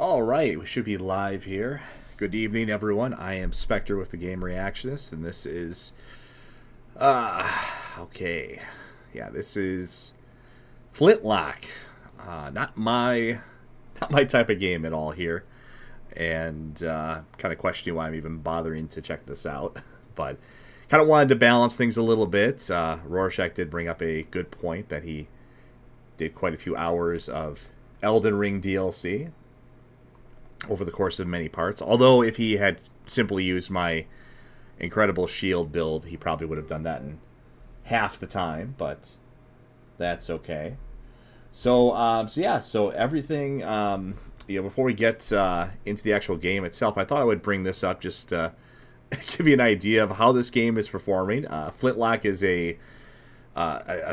All right, we should be live here. Good evening, everyone. I am Spectre with the Game Reactionist, and this is, okay, yeah, this is Flintlock. Not my type of game at all here, and kind of questioning why I'm even bothering to check this out. But kind of wanted to balance things a little bit. Rorschach did bring up a good point that he did quite a few hours of Elden Ring DLC over the course of many parts. Although if he had simply used my incredible shield build, he probably would have done that in half the time, but that's okay. So everything, before we get into the actual game itself, I thought I would bring this up just to give you an idea of how this game is performing. Flintlock is a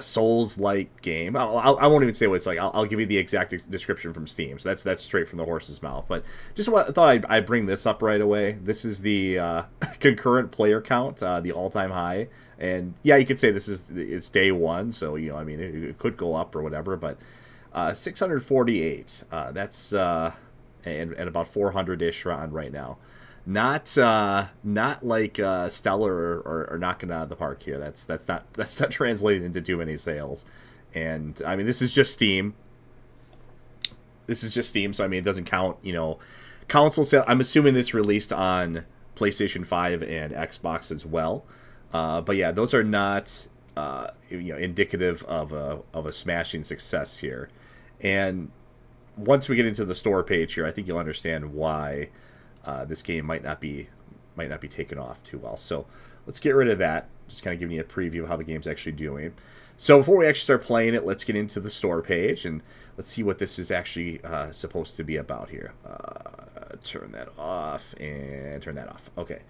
Souls-like game. I won't even say what it's like. I'll give you the exact description from Steam. So that's straight from the horse's mouth. But just thought I'd bring this up right away. This is the concurrent player count, the all-time high. And yeah, you could say it's day one. So it could go up or whatever. But 648. That's and about 400-ish on right now. Not like Stellar or knocking out of the park here. That's not translated into too many sales. And I mean, this is just Steam. So I mean, it doesn't count console sale. I'm assuming this released on PlayStation 5 and Xbox as well. But yeah, those are not indicative of a smashing success here. And once we get into the store page here, I think you'll understand why this game might not be taken off too well. So let's get rid of that. Just kind of giving you a preview of how the game's actually doing. So before we actually start playing it, let's get into the store page and let's see what this is actually supposed to be about here. Turn that off and turn that off. Okay.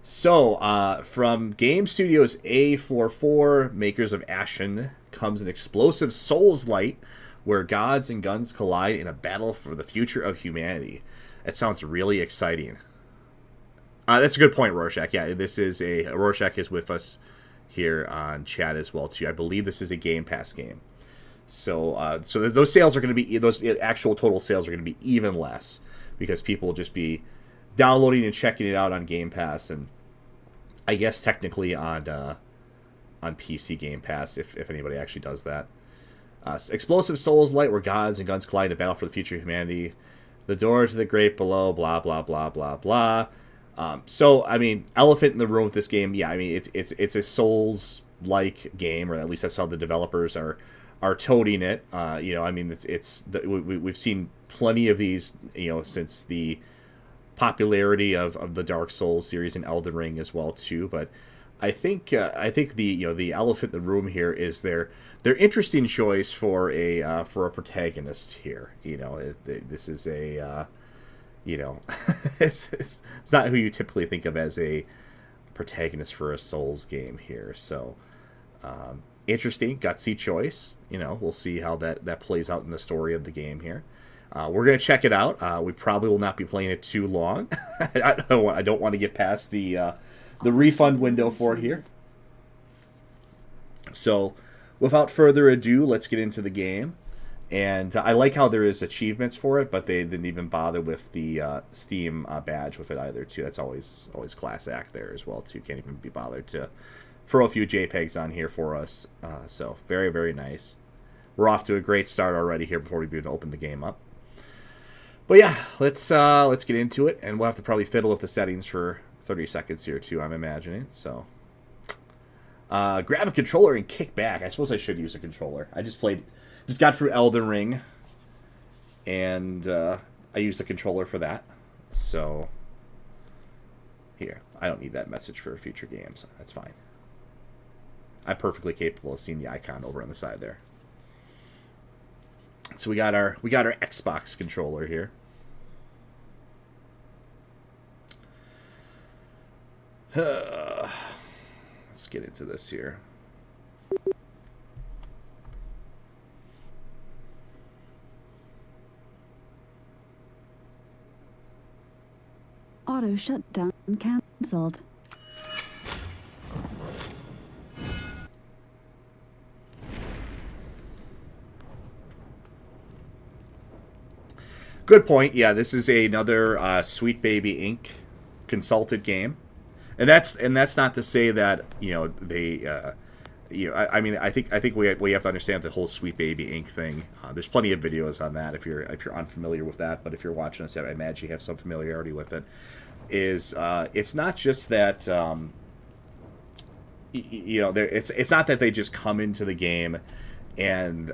So from Game Studios A44, makers of Ashen, comes an explosive Souls-light where gods and guns collide in a battle for the future of humanity. That sounds really exciting. That's a good point, Rorschach. Yeah, Rorschach is with us here on chat as well too. I believe this is a Game Pass game. So those sales are going to be, those actual total sales are going to be even less because people will just be downloading and checking it out on Game Pass, and I guess technically on PC Game Pass if anybody actually does that. Explosive Souls-light where gods and guns collide in a battle for the future of humanity. The door to the great below, blah, blah, blah, blah, blah. So, I mean, elephant in the room with this game, yeah, I mean, it's a Souls-like game, or at least that's how the developers are toting it. I mean, we've seen plenty of these, since the popularity of the Dark Souls series and Elden Ring as well, too. But I think the elephant in the room here is their interesting choice for a protagonist here. This is a it's not who you typically think of as a protagonist for a Souls game here. So interesting, gutsy choice. We'll see how that plays out in the story of the game here. We're gonna check it out. We probably will not be playing it too long. I don't want to get past the refund window for it here. So without further ado, let's get into the game. And I like how there is achievements for it, but they didn't even bother with the Steam badge with it either, too. That's always class act there as well, too. Can't even be bothered to throw a few JPEGs on here for us. So very, very nice. We're off to a great start already here before we even open the game up. But yeah, let's get into it, and we'll have to probably fiddle with the settings for 30 seconds here, too, I'm imagining. So grab a controller and kick back. I suppose I should use a controller. I just got through Elden Ring, and I used the controller for that. So here, I don't need that message for future games. That's fine. I'm perfectly capable of seeing the icon over on the side there. So we got our Xbox controller here. Let's get into this here. Auto shutdown cancelled. Good point. Yeah, this is another Sweet Baby Inc. consulted game, and that's not to say that they. I mean, I think we have to understand the whole Sweet Baby Inc. thing. There's plenty of videos on that if you're unfamiliar with that. But if you're watching us, I imagine you have some familiarity with it. It's not just that it's not that they just come into the game and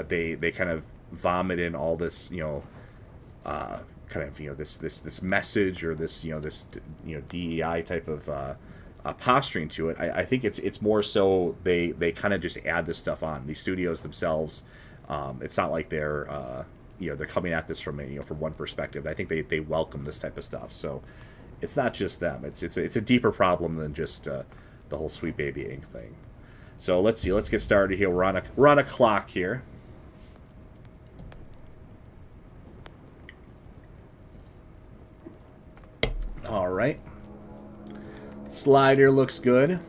they kind of vomit in all this this message or this DEI type of posturing to it. I think it's more so they kind of just add this stuff on. These studios themselves, it's not like they're they're coming at this from from one perspective. I think they welcome this type of stuff. So it's not just them. It's a deeper problem than just the whole Sweet Baby Inc. thing. So let's see. Let's get started here. We're on a clock here. All right. Slider looks good.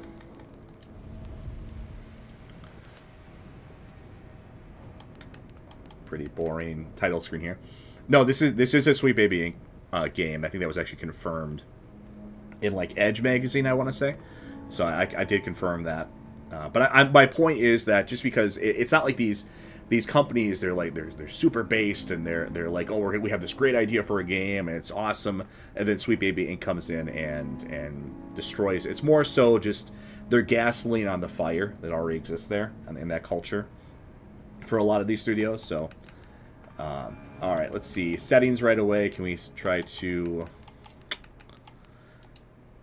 Pretty boring title screen here. No, this is a Sweet Baby Inc. Game. I think that was actually confirmed in like Edge magazine, I want to say. So I did confirm that. But my point is that just because it's not like these companies, they're super based and they're like, oh, we have this great idea for a game and it's awesome, and then Sweet Baby Inc. comes in and destroys it. It's more so just they're gasoline on the fire that already exists there and in that culture for a lot of these studios. So all right, let's see settings right away. Can we try to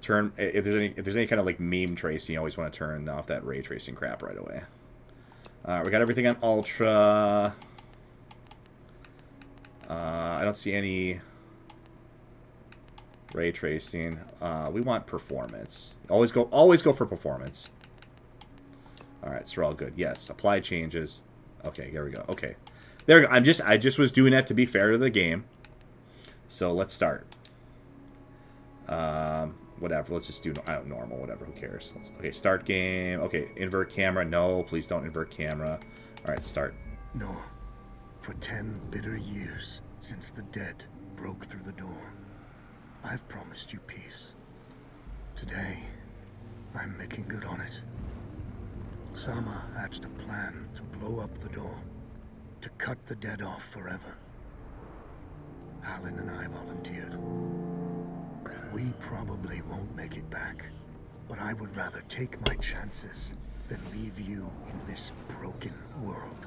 turn, if there's any kind of like meme tracing, you always want to turn off that ray tracing crap right away. We got everything on Ultra. I don't see any ray tracing. We want performance. Always go for performance. All right, so we're all good. Yes, apply changes. Okay, here we go. Okay, there we go. I just was doing that to be fair to the game. So let's start. Whatever. Let's just do normal. Whatever. Who cares? Okay, start game. Okay, invert camera. No, please don't invert camera. All right, start. No. For 10 bitter years since the dead broke through the door, I've promised you peace. Today, I'm making good on it. Sama hatched a plan to blow up the door, to cut the dead off forever. Hallen and I volunteered. We probably won't make it back, but I would rather take my chances than leave you in this broken world.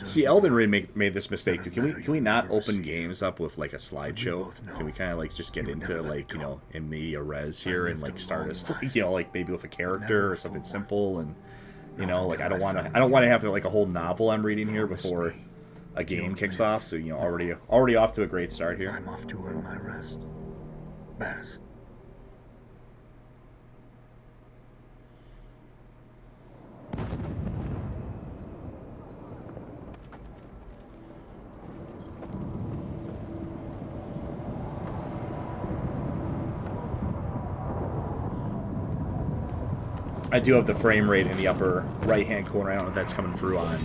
See, Elden Ring made this mistake too. Can we not open games up with like a slideshow? Can we kind of like just get into like in media res here and like start us like maybe with a character or something simple and like I don't want to have like a whole novel I'm reading here before a game kicks off. So already off to a great start here. I'm off to earn my rest. Baz. I do have the frame rate in the upper right-hand corner. I don't know if that's coming through on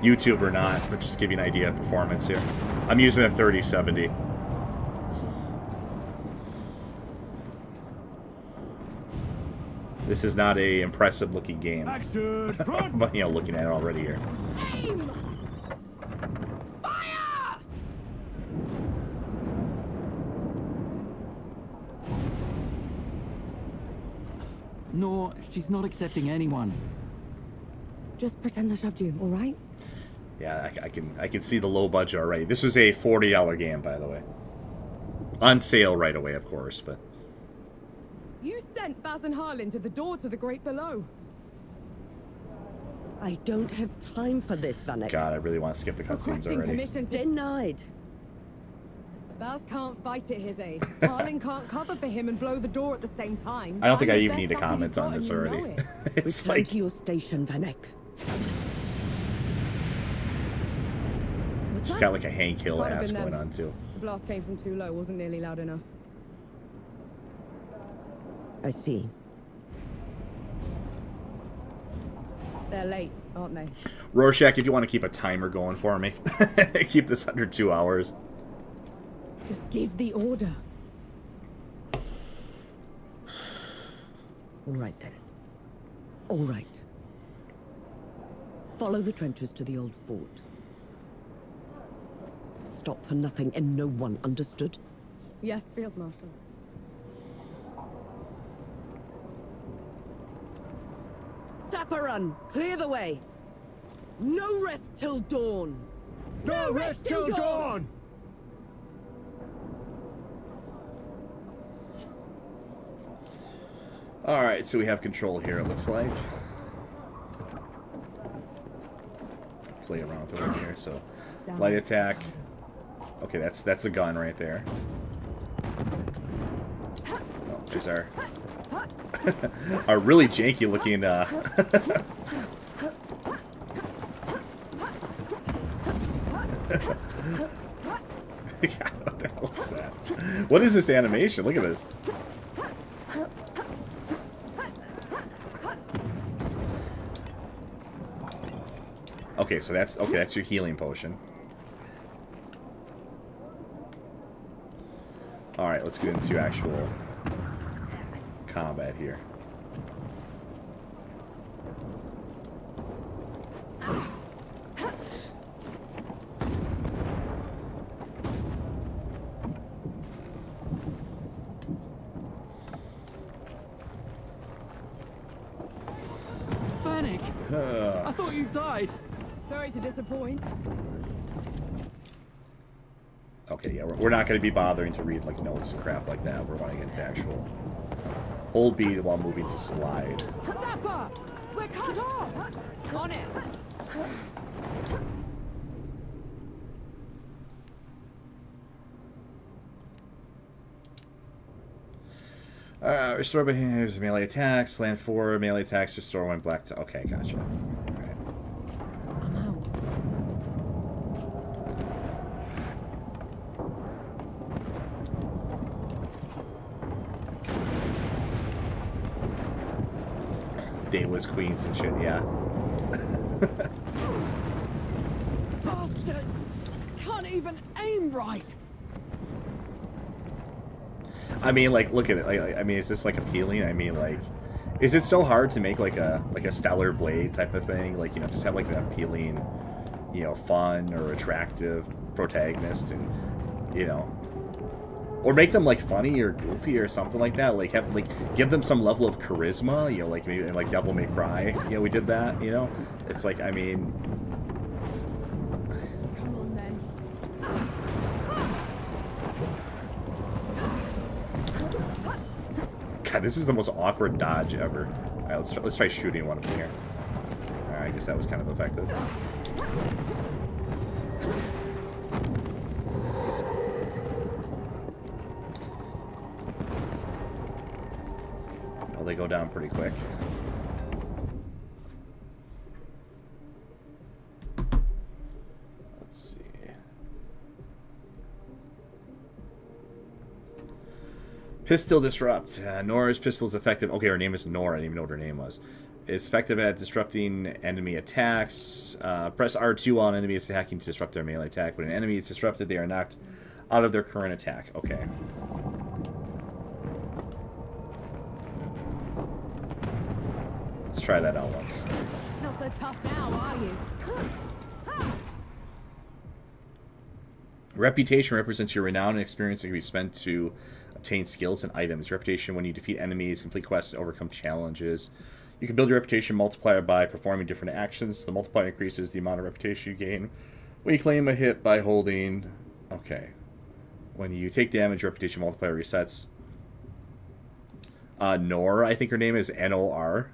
YouTube or not, but just give you an idea of performance here. I'm using a 3070. This is not a impressive looking game. But looking at it already here. Aim! Fire! No, she's not accepting anyone. Just pretend I shoved you, all right? Yeah, I can see the low budget already. This was a $40 game, by the way. On sale right away, of course, but. You sent Baz and Harlan to the door to the Great Below. I don't have time for this, Vanek. God, I really want to skip the cutscenes Requesting already. permission to... Denied. Baz can't fight at his age. Harlan can't cover for him and blow the door at the same time. I don't think I'm I the even best need to weapon comment you've on got this and you already. know it. It's Return like to your station, Vanek. Was she's that? got like a Hank Hill Might have ass been going them. on too. The blast came from too low, wasn't nearly loud enough. I see. They're late, aren't they? Rorschach, if you want to keep a timer going for me, keep this under 2 hours. Just give the order. All right, then. All right. Follow the trenches to the old fort. Stop for nothing and no one, understood? Yes, Field Marshal. Sapper run! Clear the way! No rest till dawn! No rest till dawn! Alright, so we have control here, it looks like. Play around with it over here, so light attack. Okay, that's a gun right there. Oh, there's our our really janky looking God, what the hell is that? What is this animation? Look at this. Okay, so that's your healing potion. All right, let's get into actual combat here. Vanek! I thought you died. Sorry to disappoint. Okay, yeah, we're not going to be bothering to read like notes and crap like that. We're going to get to actual hold B while moving to slide. Dapper! We're cut off! On it! Restore behaviors, melee attacks, land 4, melee attacks, restore 1 black to. Okay, gotcha. Alright. I'm out. Daywoods Queens and shit, yeah. Bastard! Can't even aim right! I mean, like, look at it. Like, I mean, is this like appealing? I mean, like, is it so hard to make like a stellar blade type of thing? Like, you know, just have like an appealing, you know, fun or attractive protagonist, and you know, or make them like funny or goofy or something like that. Like, have like give them some level of charisma. You know, like maybe like Devil May Cry. You know, we did that. You know, it's like, I mean. Come on then. God, this is the most awkward dodge ever. All right, let's try shooting one of them here. All right, I guess that was kind of effective. Well, they go down pretty quick. Let's see. Pistol Disrupt. Nora's pistol is effective. Okay, her name is Nora. I didn't even know what her name was. It's effective at disrupting enemy attacks. Press R2 while an enemy is attacking to disrupt their melee attack. When an enemy is disrupted, they are knocked out of their current attack. Okay. Let's try that out once. Not so tough now, are you? Reputation represents your renown and experience that can be spent to obtain skills and items. Reputation when you defeat enemies, complete quests, and overcome challenges. You can build your reputation multiplier by performing different actions. The multiplier increases the amount of reputation you gain when you claim a hit by holding. Okay. When you take damage, reputation multiplier resets. Nor, I think her name is N-O-R.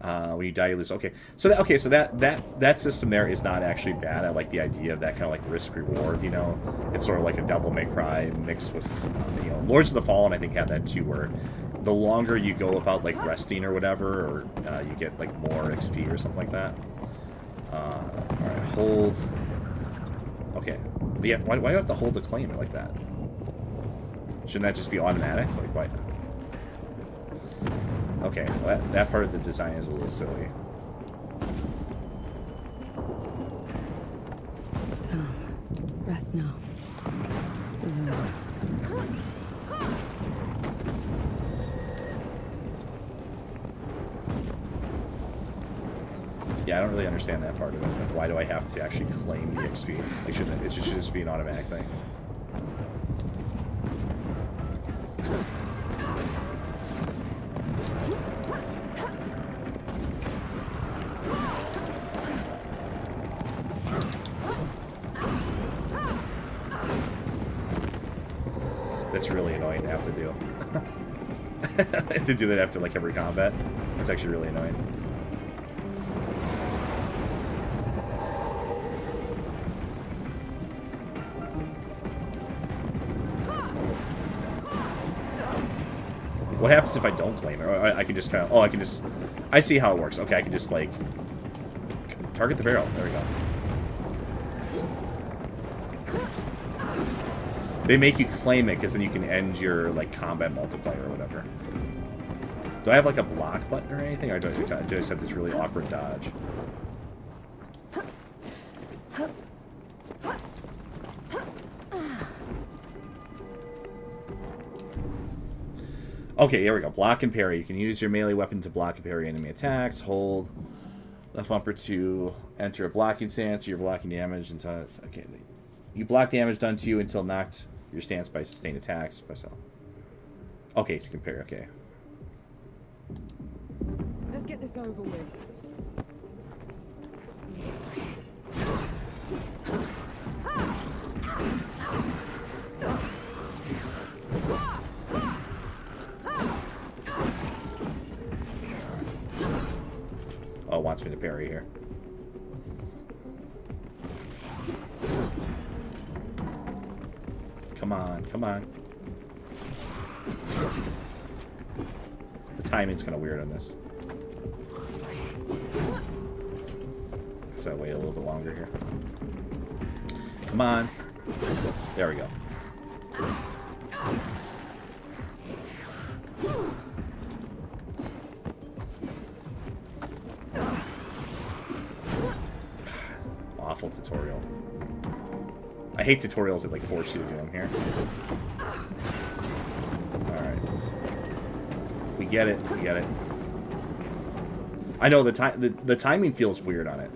When you die, you lose. Okay, so that system there is not actually bad. I like the idea of that kind of like risk reward. You know, it's sort of like a Devil May Cry mixed with, you know, Lords of the Fallen. I think had that too, where the longer you go without like resting or whatever, or you get like more XP or something like that. All right, hold. Okay, but yeah, why do you have to hold the claim like that? Shouldn't that just be automatic? Like why? Okay, well, that part of the design is a little silly. Rest now. Yeah, I don't really understand that part of it. Like, why do I have to actually claim the XP? It should just be an automatic thing. That's really annoying to have to do. To do that after like every combat. That's actually really annoying. What happens if I don't claim it? Or I can just kind of... Oh, I can just... I see how it works. Okay, I can just, like... Target the barrel. There we go. They make you claim it, because then you can end your, like, combat multiplier or whatever. Do I have, like, a block button or anything? Or do I just have this really awkward dodge? Okay, here we go. Block and parry. You can use your melee weapon to block and parry enemy attacks. Hold left bumper to enter a blocking stance. You're blocking damage until... Okay, you block damage done to you until knocked your stance by sustained attacks. Okay, so you can parry. Okay. Let's get this over with. Oh, it wants me to parry here. Come on, come on. The timing's kind of weird on this. So I wait a little bit longer here. Come on. There we go. Awful tutorial. I hate tutorials that like force you to do them here. Alright. We get it. We get it. I know the timing feels weird on it.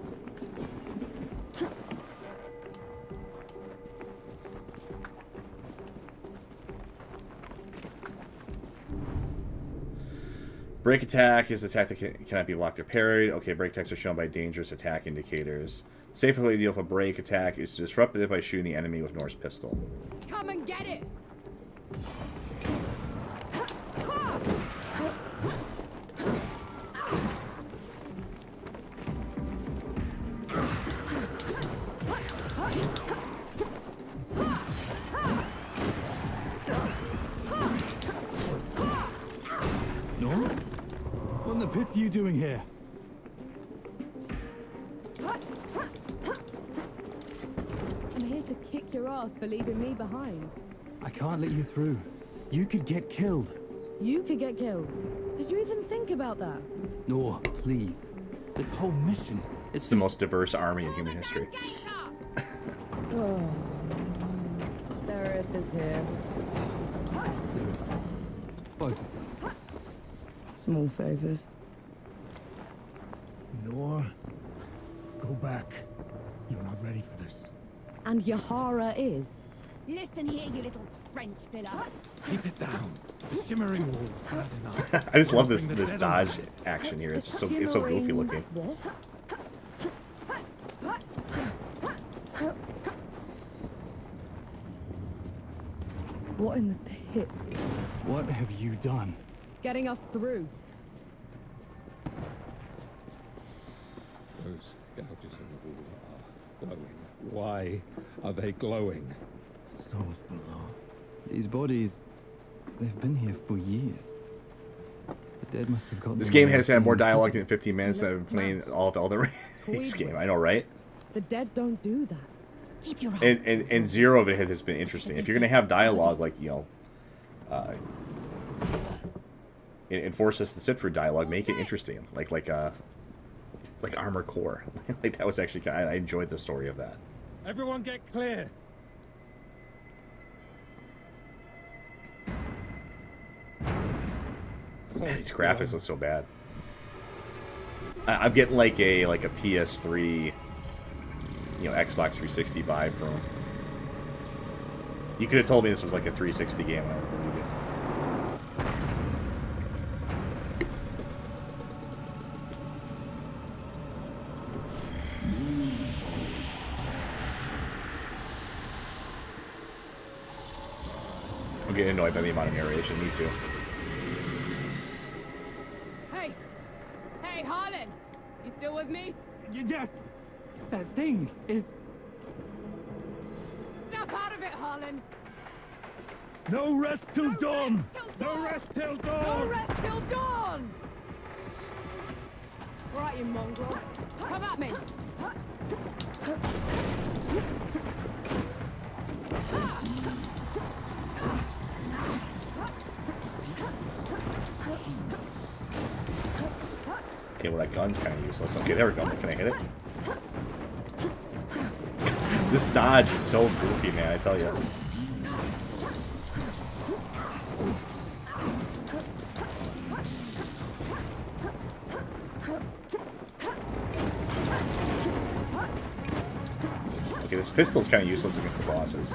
Break attack is an attack that cannot be blocked or parried. Okay, break attacks are shown by dangerous attack indicators. The safe way to deal with a break attack is to disrupt it by shooting the enemy with Norse pistol. Come and get it! No? What in the pits are you doing here? I'm here to kick your ass for leaving me behind. I can't let you through. You could get killed. You could get killed. Did you even think about that? No, please. This whole mission, It's the most diverse army in human history. Oh, Seraph is here. Both. Small favors. Nor, go back. You're not ready for this. And Yahara is. Listen here, you little trench filler. Keep it down. The shimmering wall had enough. I just love this dodge action here. It's just so goofy Shimmering looking. what? What in the pits? What have you done? Getting us through. Those gouges in the wall are glowing. Why are they glowing? Souls below. These bodies, they've been here for years. The dead must have gotten This them game while has they had more were dialogue physical. in 15 minutes than I've been playing all of Elden Ring. This game, I know, right? The dead don't do that. Keep your And zero of it has been interesting. If you're gonna have dialogue, like and force us to sit for dialogue, make it interesting. Like Armor Core. Like that was actually I enjoyed the story of that. Everyone get clear. Man, these graphics look so bad. I'm getting like a PS3, Xbox 360 vibe from them. You could have told me this was like a 360 game, and I would believe it. I'm getting annoyed by the amount of narration. Me too. Hey! Hey, Harlan! You still with me? Yes! That thing is... Snap out of it, Harlan! No rest till dawn! No rest till dawn! No rest till dawn! All right, you mongrel. Come at me! Okay, well that gun's kind of useless. Okay, there we go. Can I hit it? This dodge is so goofy, man, I tell you. Okay, this pistol's kind of useless against the bosses.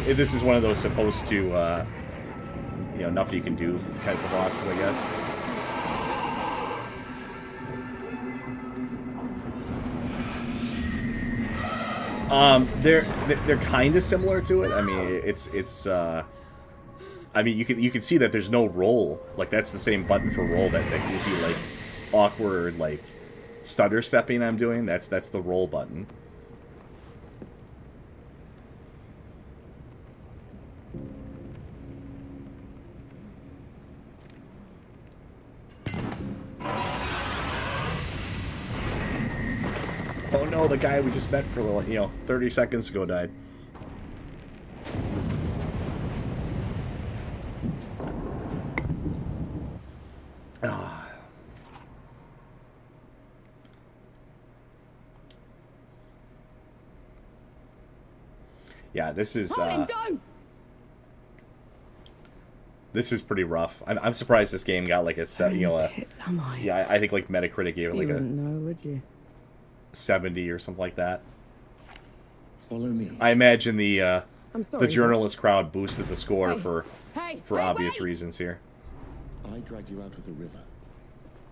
This is one of those supposed to, nothing you can do type of bosses, I guess. They're kind of similar to it. I mean, I mean, you can see that there's no roll. Like that's the same button for roll that goofy like awkward like stutter stepping I'm doing. That's the roll button. Oh no, the guy we just met for 30 seconds ago died. Ah. Yeah, this is pretty rough. I'm surprised this game got like a yeah, I think like Metacritic gave it like You wouldn't know, would you? 70 or something like that. Follow me. I imagine the I'm sorry, journalist crowd boosted the score for Hey, obvious wait. reasons here. I dragged you out of the river.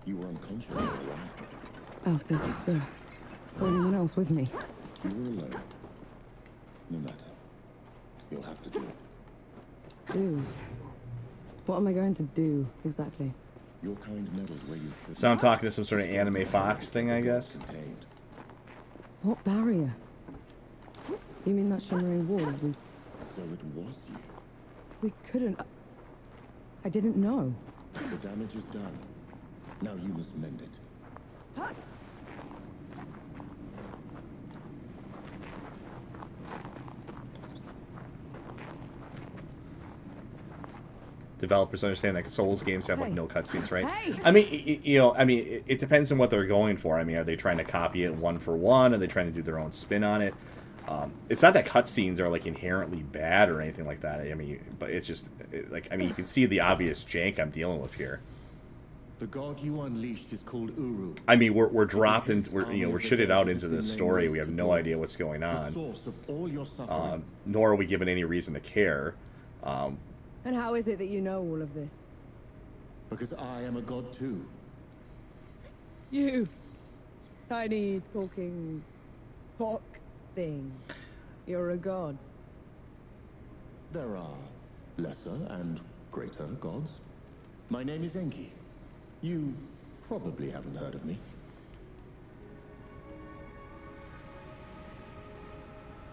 You were unconscious for a while. Out of the... Was anyone else with me? You were alone. No matter. You'll have to do it. Do? What am I going to do, exactly? Your kind meddled where you should. So I'm talking to some sort of anime Fox thing, I guess. Contained. What barrier? You mean that shimmering wall? So it was you. We couldn't... I didn't know. The damage is done. Now you must mend it. Developers understand that Souls games have like Hey. no cutscenes, right? Hey. I mean, it depends on what they're going for. I mean, are they trying to copy it one for one? Are they trying to do their own spin on it? It's not that cutscenes are like inherently bad or anything like that. I mean, but it's just you can see the obvious jank I'm dealing with here. The god you unleashed is called Uru. I mean, we're dropped into we're shitted out into this story. We have no idea what's going The on. source of all your suffering. Nor are we given any reason to care. And how is it that you know all of this? Because I am a god too. You, tiny talking fox thing. You're a god. There are lesser and greater gods. My name is Enki. You probably haven't heard of me.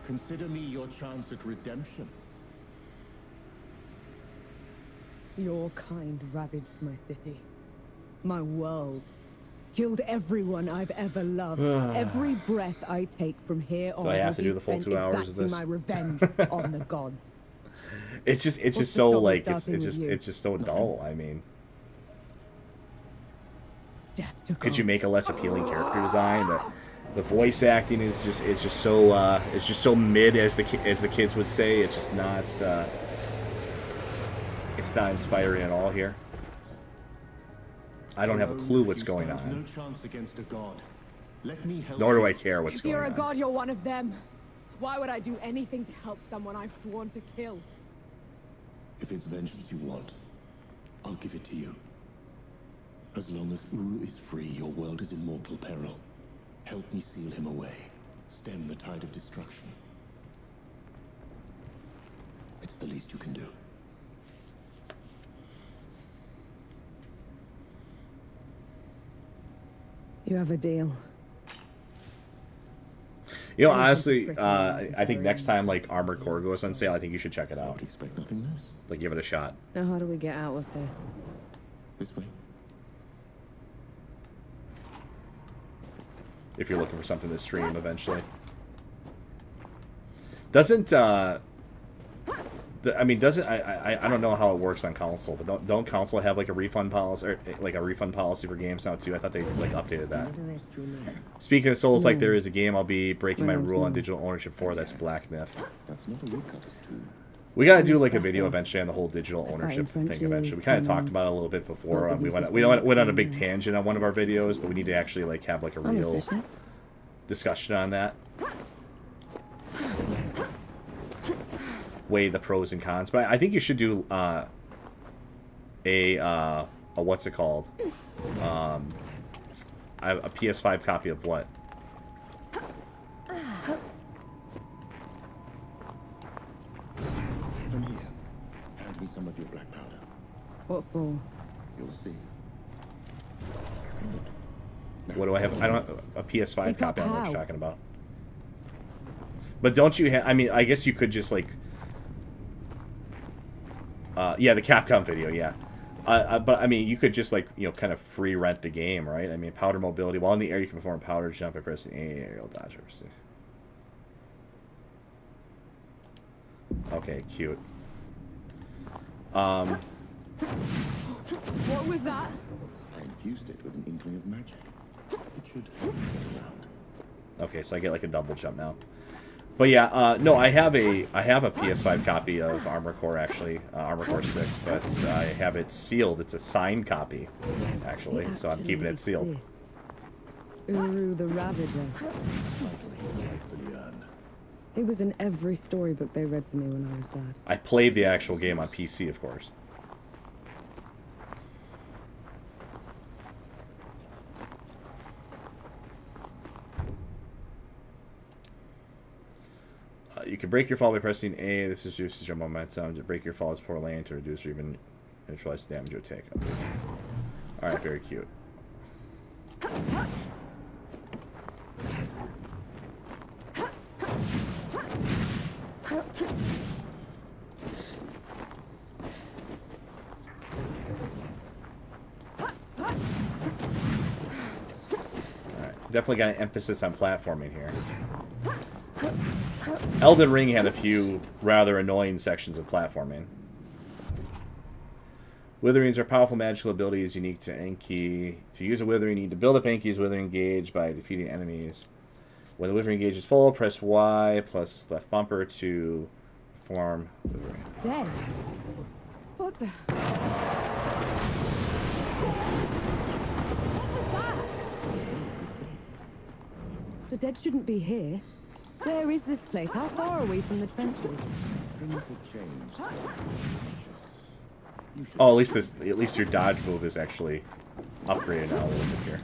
Consider me your chance at redemption. Your kind ravaged my city, my world, killed everyone I've ever loved. Every breath I take from here on I have will to be do the full spent 2 hours of exacting this? my revenge on the gods. It's just What's to so stop me like starting with you? it's just so dull. I mean, Death to could you gods. make a less appealing character design? The voice acting is just so mid, as the kids would say. It's just not it's not inspiring at all here. I don't have a clue what's going No on, chance against a god. Let me help nor do you. I care what's If going you're a on. god, you're one of them. Why would I do anything to help someone I've sworn to kill? If it's vengeance you want, I'll give it to you. As long as Uru is free, your world is in mortal peril. Help me seal him away. Stem the tide of destruction. It's the least you can do. You have a deal. You know, honestly, I think next time like Armored Core goes on sale, I think you should check it out. Expect nothing less. Like, give it a shot. Now how do we get out of here? This way. If you're looking for something to stream eventually. Doesn't I don't know how it works on console, but don't console have like a refund policy, or like a refund policy for games now too? I thought they like updated that. Never asked your name. Speaking of Souls, like there is a game I'll be breaking my My name's rule on Mo. digital ownership for. That's Black Myth. That's not a woodcutter's tool. We gotta do like a video eventually on the whole digital ownership thing. trenches, Eventually, we kind of talked about it a little bit before. We went on a big tangent on one of our videos, but we need to actually like have like a I'm real efficient. discussion on that. Weigh the pros and cons, but I think you should do a what's it called? A PS5 copy of what? Come here. Hand me some of your black powder. What for? You'll see. Good. What do I have? I don't a PS5 We've got copy. I don't know what you're POW. talking about. But don't you have? I mean, I guess you could just like. Yeah, the Capcom video, yeah. But I mean, you could just like kind of free rent the game, right? I mean, powder mobility. While in the air, you can perform powder jump by pressing A, aerial dodge. Okay, cute. What was that? I infused it with an inkling of magic. It should help you get around. Okay, so I get like a double jump now. But yeah, no, I have a PS5 copy of Armored Core actually, Armored Core 6, but I have it sealed. It's a signed copy, actually, so I'm keeping it sealed. Uru the Ravager. Rightfully earned. He was in every storybook they read to me when I was bad. I played the actual game on PC, of course. You can break your fall by pressing A. This reduces your momentum. To break your fall is poor lane to reduce or even neutralize the damage you take. Okay. Alright, very cute. Alright, definitely got an emphasis on platforming here. Elden Ring had a few rather annoying sections of platforming. Witherings are powerful magical abilities unique to Enki. To use a Withering, you need to build up Enki's Withering gauge by defeating enemies. When the Withering gauge is full, press Y plus left bumper to perform Withering. Dead? What the? The dead shouldn't be here. Where is this place? How far are we from the trenches? Things have changed. You should Oh, at least your dodge move is actually upgraded now a little bit here.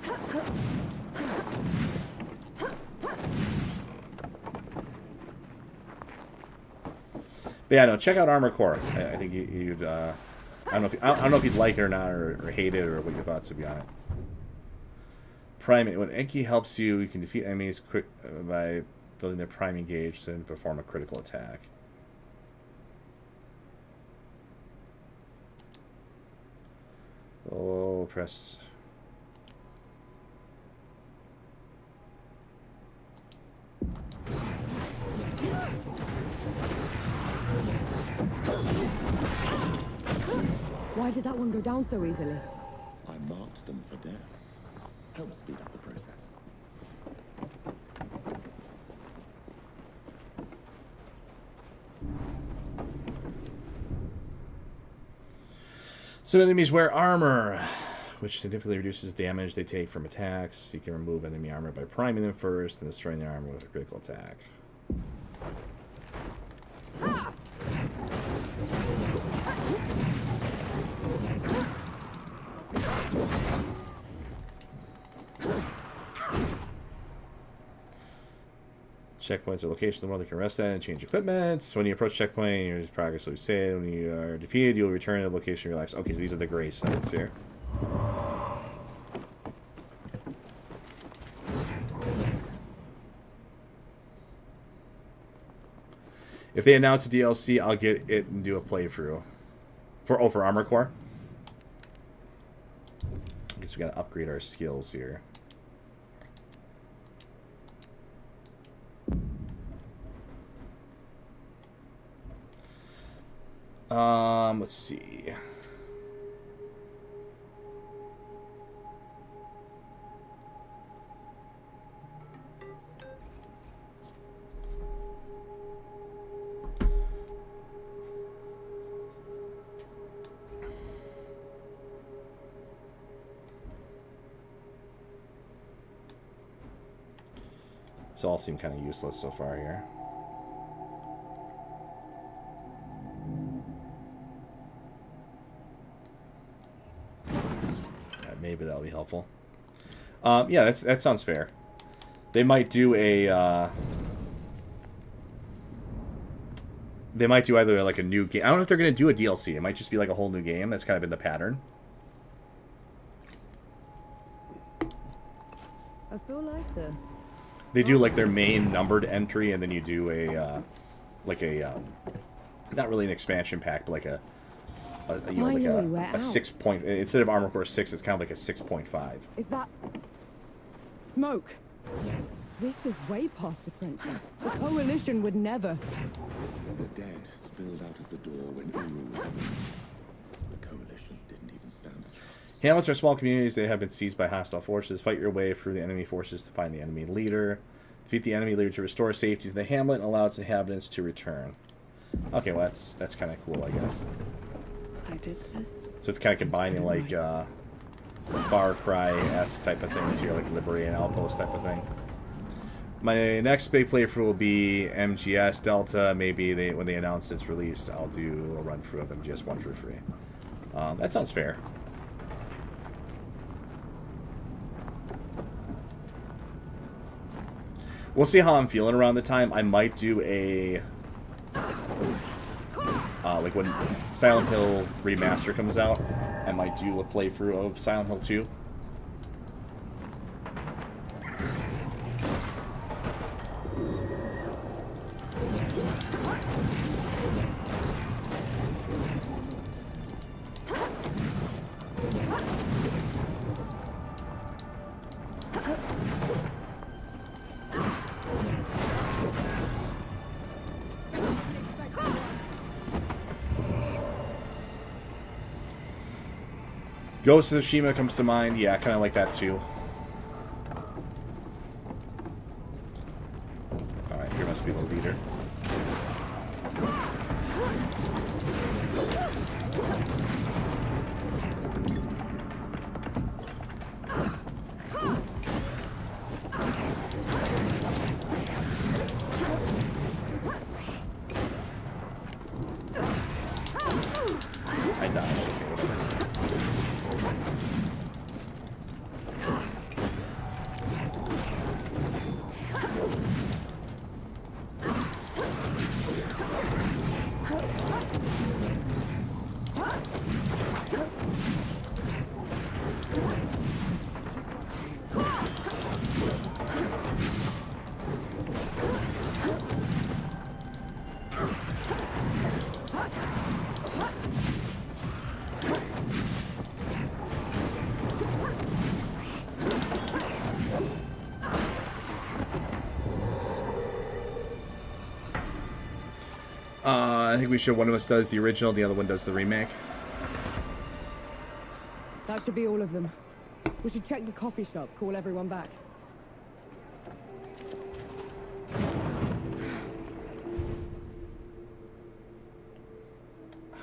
But yeah, no, check out Armored Core. I think you'd. I don't know if you'd like it or not, or hate it, or what your thoughts would be on it. Priming. When Enki helps you, you can defeat enemies quick by building their priming gauge to perform a critical attack. Oh, press. Why did that one go down so easily? I marked them for death. Help speed up the process. Some enemies wear armor, which significantly reduces damage they take from attacks. You can remove enemy armor by priming them first and destroying their armor with a critical attack. Checkpoints are locations of the world that can rest at and change equipment. So when you approach checkpoint, your progress will be saved. When you are defeated, you will return to the location of your life. Okay, so these are the gray sites here. If they announce a DLC, I'll get it and do a playthrough. For Armor Core. I guess we gotta upgrade our skills here. Let's see. This all seem kind of useless so far here. Maybe that'll be helpful. Yeah, that sounds fair. They might do a. They might do either like a new game. I don't know if they're gonna do a DLC. It might just be like a whole new game. That's kind of been the pattern. I feel like they do like their main numbered entry, and then you do a not really an expansion pack, but like a 6 point, instead of Armor Core 6, it's kind of like a 6.5. Is that smoke? This is way past the trenches. The Coalition would never. The dead spilled out of the door when Uru was born. The Coalition didn't even stand a chance. Hamlets are small communities. They have been seized by hostile forces. Fight your way through the enemy forces to find the enemy leader. Defeat the enemy leader to restore safety to the hamlet and allow its inhabitants to return. Okay, well that's kind of cool, I guess. I did this. So it's kind of combining like Far Cry-esque type of things here, like Liberty and Outpost type of thing. My next big playthrough will be MGS Delta. Maybe when they announce its release, I'll do a run through of MGS 1 for free. That sounds fair. We'll see how I'm feeling around the time. I might do a like when Silent Hill Remaster comes out, I might do a playthrough of Silent Hill 2. Ghost of Tsushima comes to mind. Yeah, I kind of like that too. Alright, here must be the leader. I died. Okay, whatever. I think we should. One of us does the original, the other one does the remake. That should be all of them. We should check the coffee shop, call everyone back.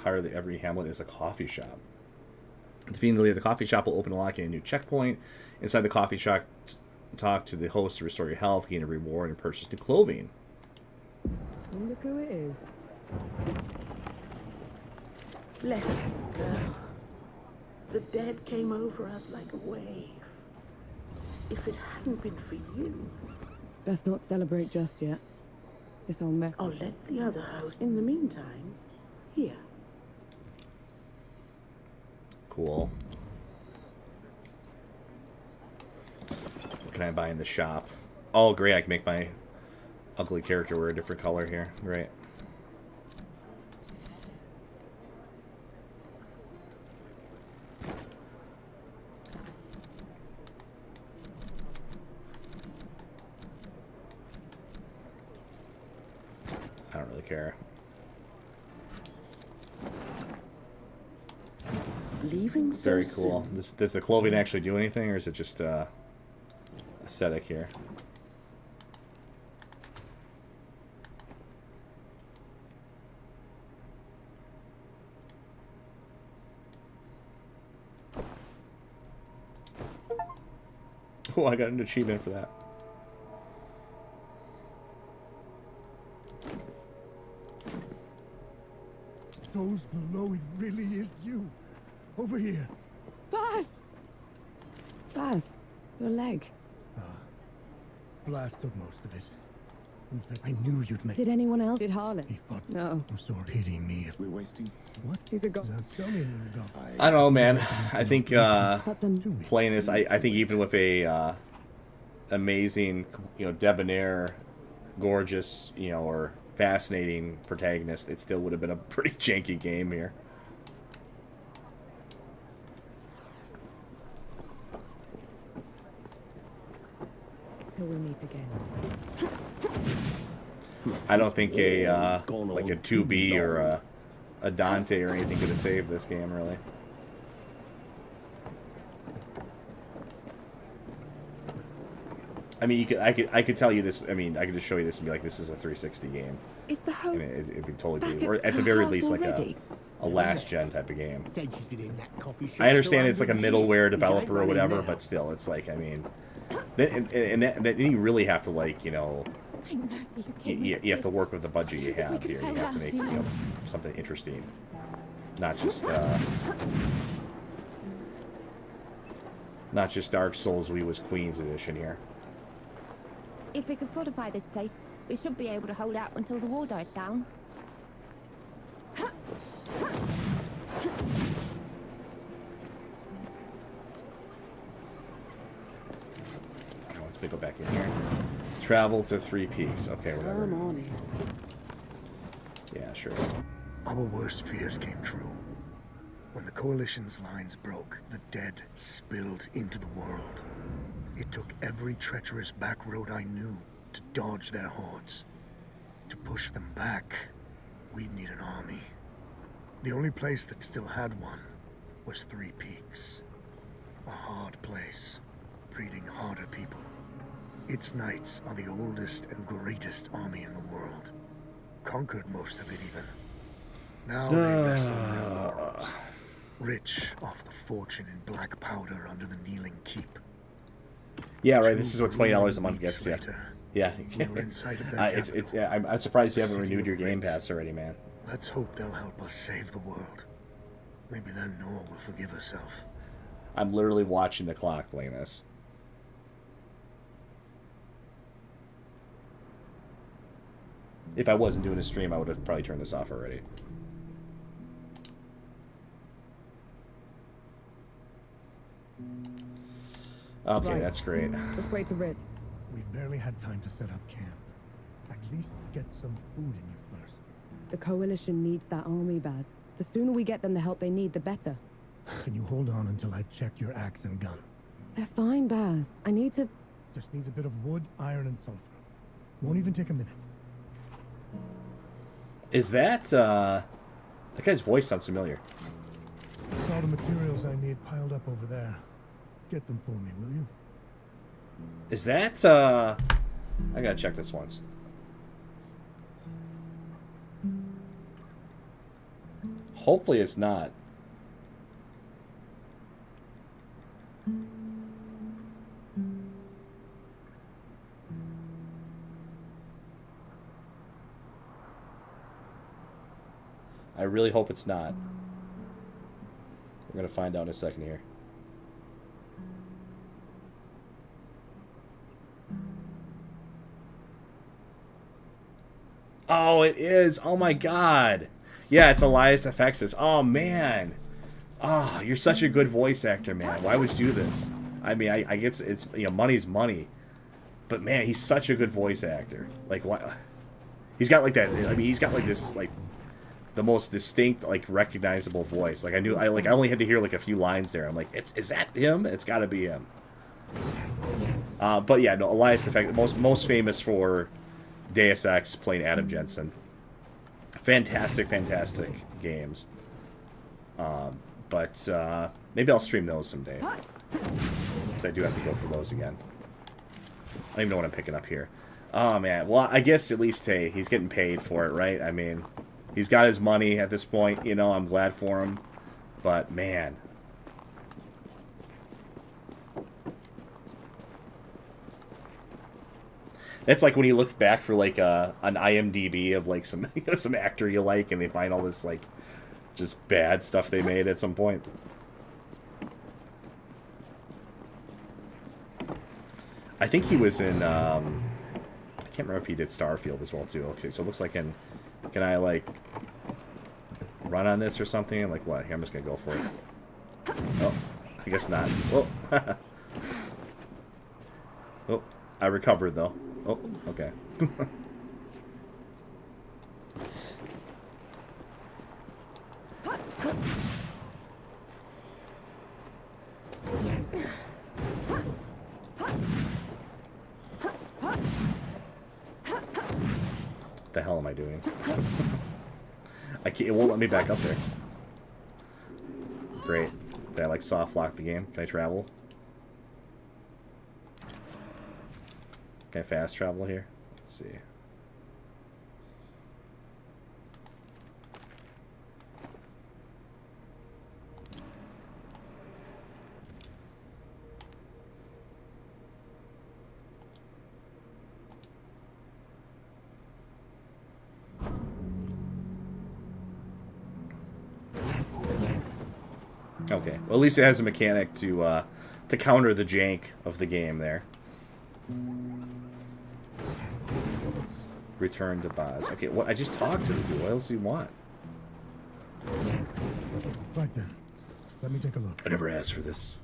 Hardly every hamlet is a coffee shop. Defeating the leader of the coffee shop will open a lock in a new checkpoint. Inside the coffee shop, talk to the host to restore your health, gain a reward, and purchase new clothing. Look who it is. Bless you, girl. The dead came over us like a wave. If it hadn't been for you... Best not celebrate just yet. This old mess. I'll let the other host. In the meantime, here. Cool. What can I buy in the shop? Oh, great. I can make my ugly character wear a different color here. Great. I don't really care. Leaving so Very cool. soon. Does the clothing actually do anything, or is it just aesthetic here? Oh, I got an achievement for that. Those below, it really is you. Over here. Baz! Baz, your leg. Blast took most of it. In fact, I knew you'd make... Did anyone else? Did Harlan? He fought. No. I'm sorry. Pity me if... We're wasting. What? He's a god. Tell me, little dog. I don't know, man. I think That's a... playing this, I think even with a amazing, debonair, gorgeous, or fascinating protagonist, it still would have been a pretty janky game here. Till we meet again. I don't think a like a 2B or a Dante or anything could have saved this game, really. I mean, I could tell you this. I mean, I could just show you this and be like, this is a 360 game. Is the host And it'd be totally back be, or at at the her very house least, like already? a last gen type of game. Said she's been in that coffee shop. I understand it's like a for middleware years. developer or Ain't whatever, running now. but still, it's like, I mean, then you really have to, like, Thank mercy you came. you have to work with the budget you I think we have could here. have You have to held make out, something interesting, not just Dark Souls We Was Queens edition here. If we could fortify this place, we should be able to hold out until the war dies down. Let's go back in here. Travel to Three Peaks. Okay, whatever. Come on in. Yeah, sure. Our worst fears came true. When the Coalition's lines broke, the dead spilled into the world. It took every treacherous back road I knew to dodge their hordes. To push them back, we'd need an army. The only place that still had one was Three Peaks. A hard place, breeding harder people. Its knights are the oldest and greatest army in the world. Conquered most of it even. Now they rest on their laurels. Rich off the fortune in black powder under the Kneeling Keep. Yeah, right. This is what $20 a month gets you. Later, Yeah. we're inside of their it's capital, yeah, I'm surprised you haven't City renewed your of Game Great. Pass already, man. Let's hope they'll help us save the world. Maybe then Noah will forgive herself. I'm literally watching the clock playing this. If I wasn't doing a stream, I would have probably turned this off already. Okay, Right. that's great. Just wait to rid. We've barely had time to set up camp. At least get some food in you first. The Coalition needs that army, Baz. The sooner we get them the help they need, the better. Can you hold on until I've checked your axe and gun? They're fine, Baz. I need to... Just needs a bit of wood, iron, and sulfur. Won't even take a minute. Is that guy's voice sounds familiar. All the materials I need piled up over there. Get them for me, will you? Is that, I gotta check this once. Hopefully it's not. I really hope it's not. We're gonna find out in a second here. Oh, it is. Oh my god. Yeah, it's Elias Alexis. Oh man. Oh, you're such a good voice actor, man. Why would you do this? I mean, I guess it's, you know, money's money. But man, he's such a good voice actor. Like, what? He's got like that. I mean, he's got like this, like, the most distinct, like, recognizable voice. Like, I only had to hear like a few lines there. I'm like, is that him? It's got to be him. But yeah, no, Elias Alexis, most famous for Deus Ex, playing Adam Jensen. Fantastic games. But maybe I'll stream those someday. Because I do have to go for those again. I don't even know what I'm picking up here. Oh, man. Well, I guess at least, hey, he's getting paid for it, right? I mean, he's got his money at this point. You know, I'm glad for him. But, man. That's like when you look back for, like, an IMDb of, like, some some actor you like, and they find all this, like, just bad stuff they made at some point. I think he was in, I can't remember if he did Starfield as well, too. Okay, so it looks like can I, like, run on this or something? Like, what? Here, I'm just gonna go for it. Oh, I guess not. Oh, oh, I recovered, though. Oh, okay. What the hell am I doing? I can't. It won't let me back up there. Great. Did I like soft lock the game? Can I travel? Can I fast travel here? Let's see. Okay. Well, at least it has a mechanic to counter the jank of the game there. Return to Boz. Okay, what? I just talked to the dude. What else do you want? Right then. Let me take a look. I never asked for this.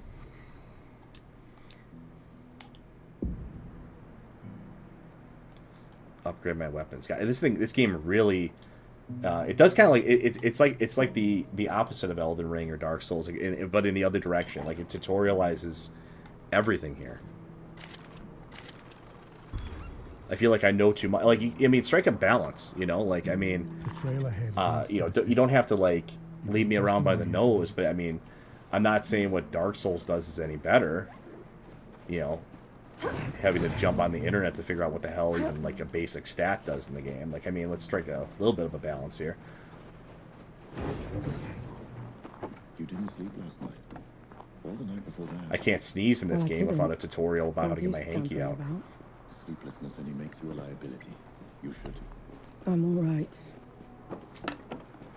Upgrade my weapons. God, this game really. It does kind of like it's like the opposite of Elden Ring or Dark Souls, but in the other direction. Like, it tutorializes everything here. I feel like I know too much. Like, I mean, strike a balance. You know, like, I mean, you know, you don't have to, like, lead me around by the nose. But I mean, I'm not saying what Dark Souls does is any better. You know, having to jump on the internet to figure out what the hell even, like, a basic stat does in the game. Like, I mean, let's strike a little bit of a balance here. You didn't sleep last night. Or the night before that. I can't sneeze in this game without a tutorial about how to get my hanky out. Sleeplessness only makes you a liability. You should. I'm all right.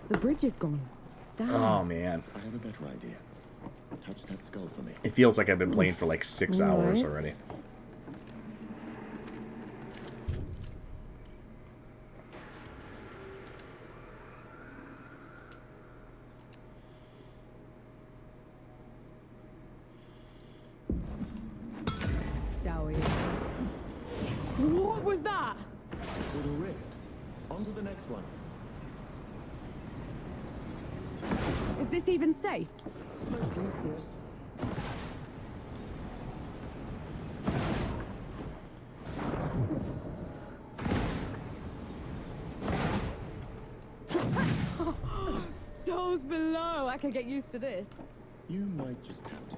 The bridge is gone. Damn. Oh, man. I have a better idea. Touch that skull for me. It feels like I've been playing for like 6 hours already. Shall we? What was that? Called a rift. On to the next one. Is this even safe? Mostly, yes. Those below. I can get used to this. You might just have to.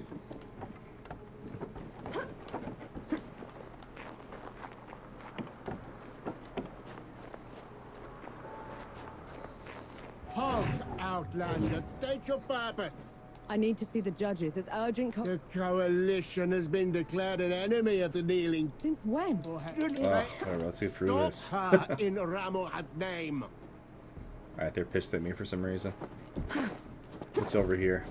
Halt, Outlander. State your purpose. I need to see the judges. It's urgent. The Coalition has been declared an enemy of the kneeling. Since when? Whatever, let's get through this. Stop her in Ramuha's name. Alright, they're pissed at me for some reason. It's over here.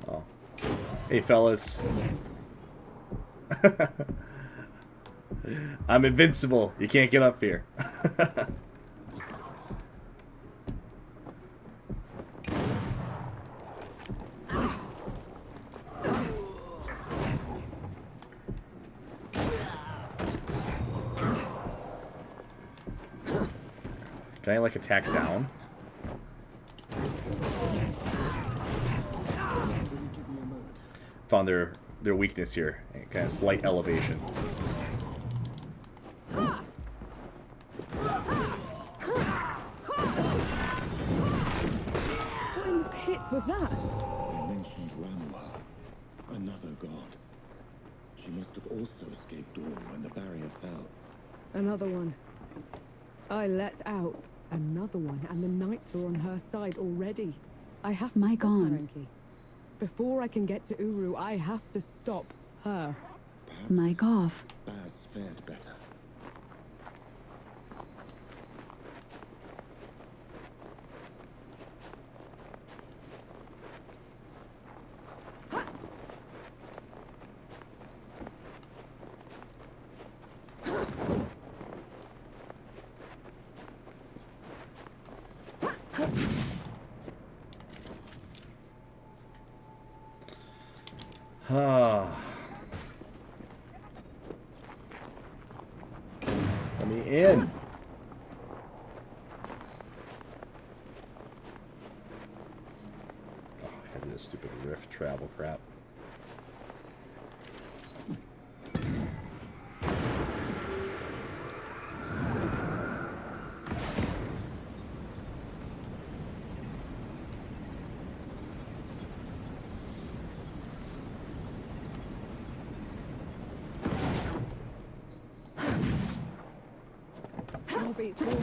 Oh. Hey, fellas. I'm invincible. You can't get up here. Can I, like, attack down? Found their weakness here. Kind of slight elevation. What in the pits was that? They mentioned Ramuha, another god. She must have also escaped Dawn when the barrier fell. Another one. I let out another one, and the knights are on her side already. I have to stop her, Enki. Before I can get to Uru, I have to stop her. Perhaps off. Baz fared better. Let me in. Oh, I had this stupid rift travel crap. Beats walking.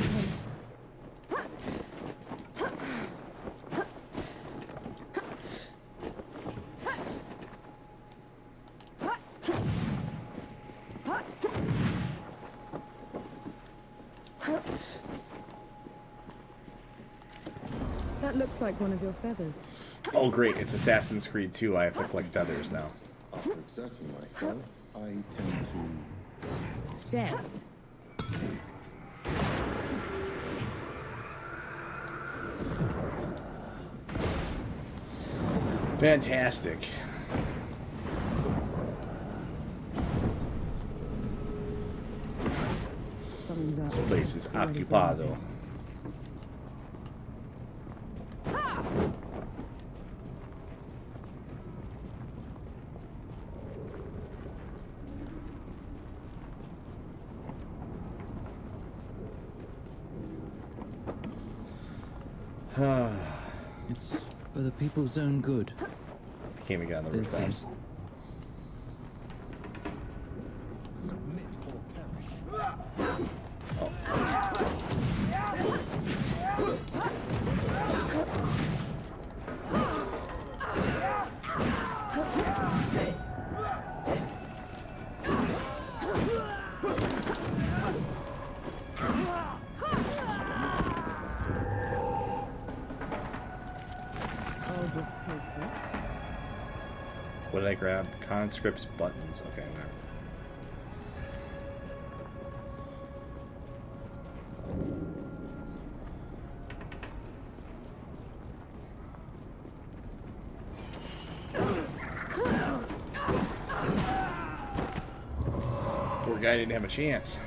That looks like one of your feathers. Oh, great. It's Assassin's Creed 2. I have to collect feathers now. After exerting myself, I tend to... Share. Fantastic. This place is occupado. It's for the people's own good. Can't we get on the rooftops? Submit or perish. What did I grab? Conscripts buttons. Okay, there. Poor guy didn't have a chance.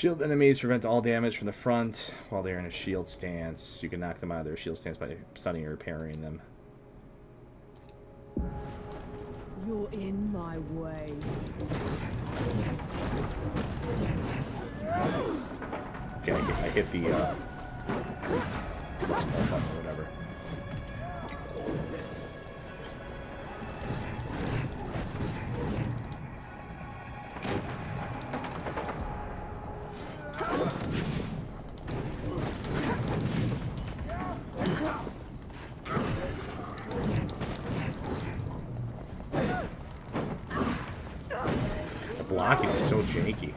Shield enemies prevent all damage from the front while they're in a shield stance. You can knock them out of their shield stance by stunning or parrying them. You're in my way. Okay, I hit the what's it called, button or whatever. The blocking is so janky.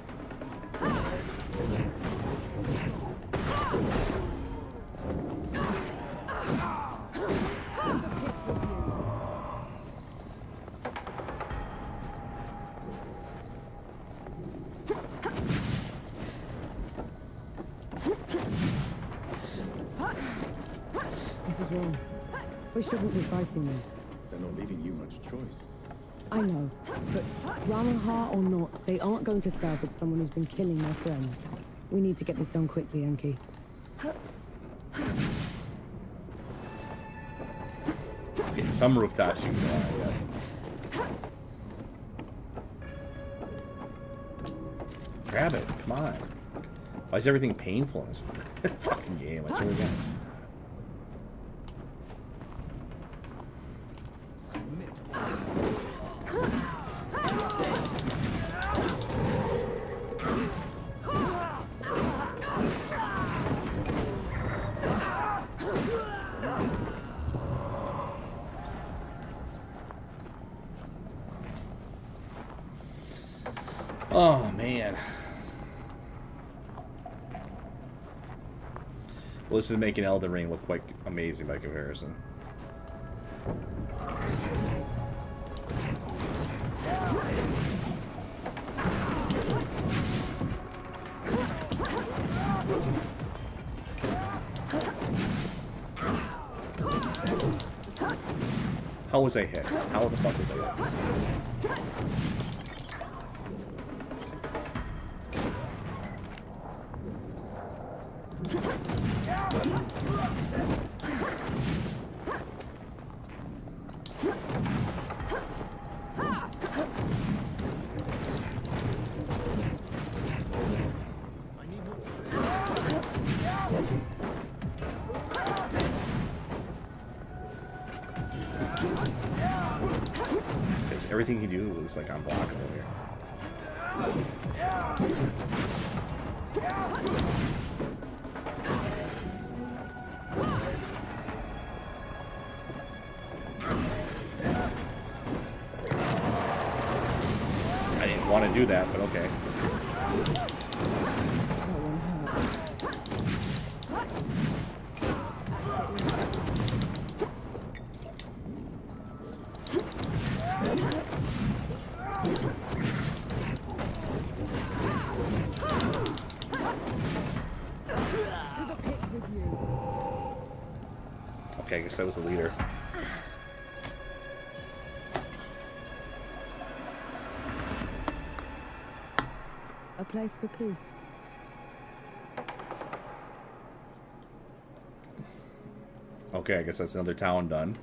This is wrong. We shouldn't be fighting them. They're not leaving you much choice. I know, but Ramaha or not, they aren't going to serve with someone who's been killing their friends. We need to get this done quickly, Enki. Okay, some rooftops you can go on, I guess. Grab it, come on. Why is everything painful in this fucking game? I swear to God. Oh, man. Well, this is making Elden Ring look quite amazing by comparison. How was I hit? How the fuck was I hit? Because everything he do is like unblockable here. I didn't want to do that, but okay. Okay, I guess that was the leader. A place for peace. Okay, I guess that's another town done.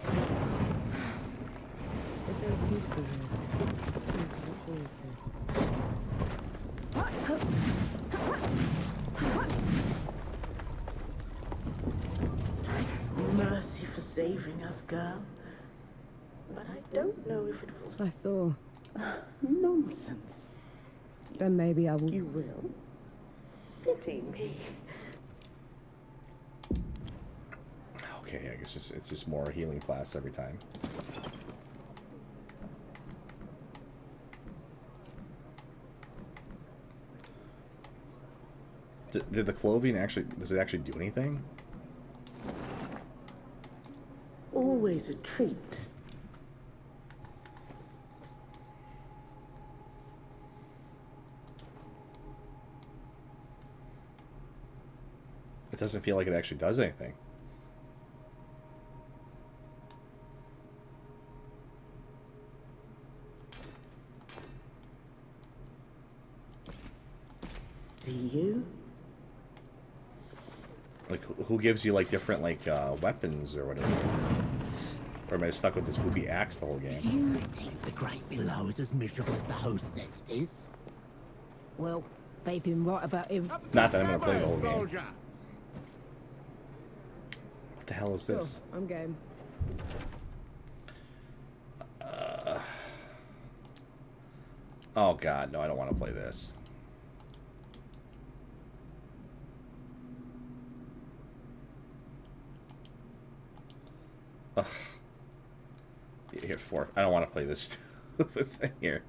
If there's peaceful Mercy for saving us, girl. But I don't know if it was I saw. nonsense. Then maybe I will. You will. Pity me. Okay, I guess it's just more healing flasks every time. Did the clothing actually, does it actually do anything? Always a treat. It doesn't feel like it actually does anything. see you. Like, who gives you, like, different, like, weapons or whatever? Or am I stuck with this goofy axe the whole game? You think the Great Below is as miserable as the host says it is? Well, they've been right about him. Not that I'm gonna play the whole game. What the hell is this? Oh, I'm game. Oh god, no, I don't want to play this. Ugh. Here, 4. I don't want to play this stupid thing here.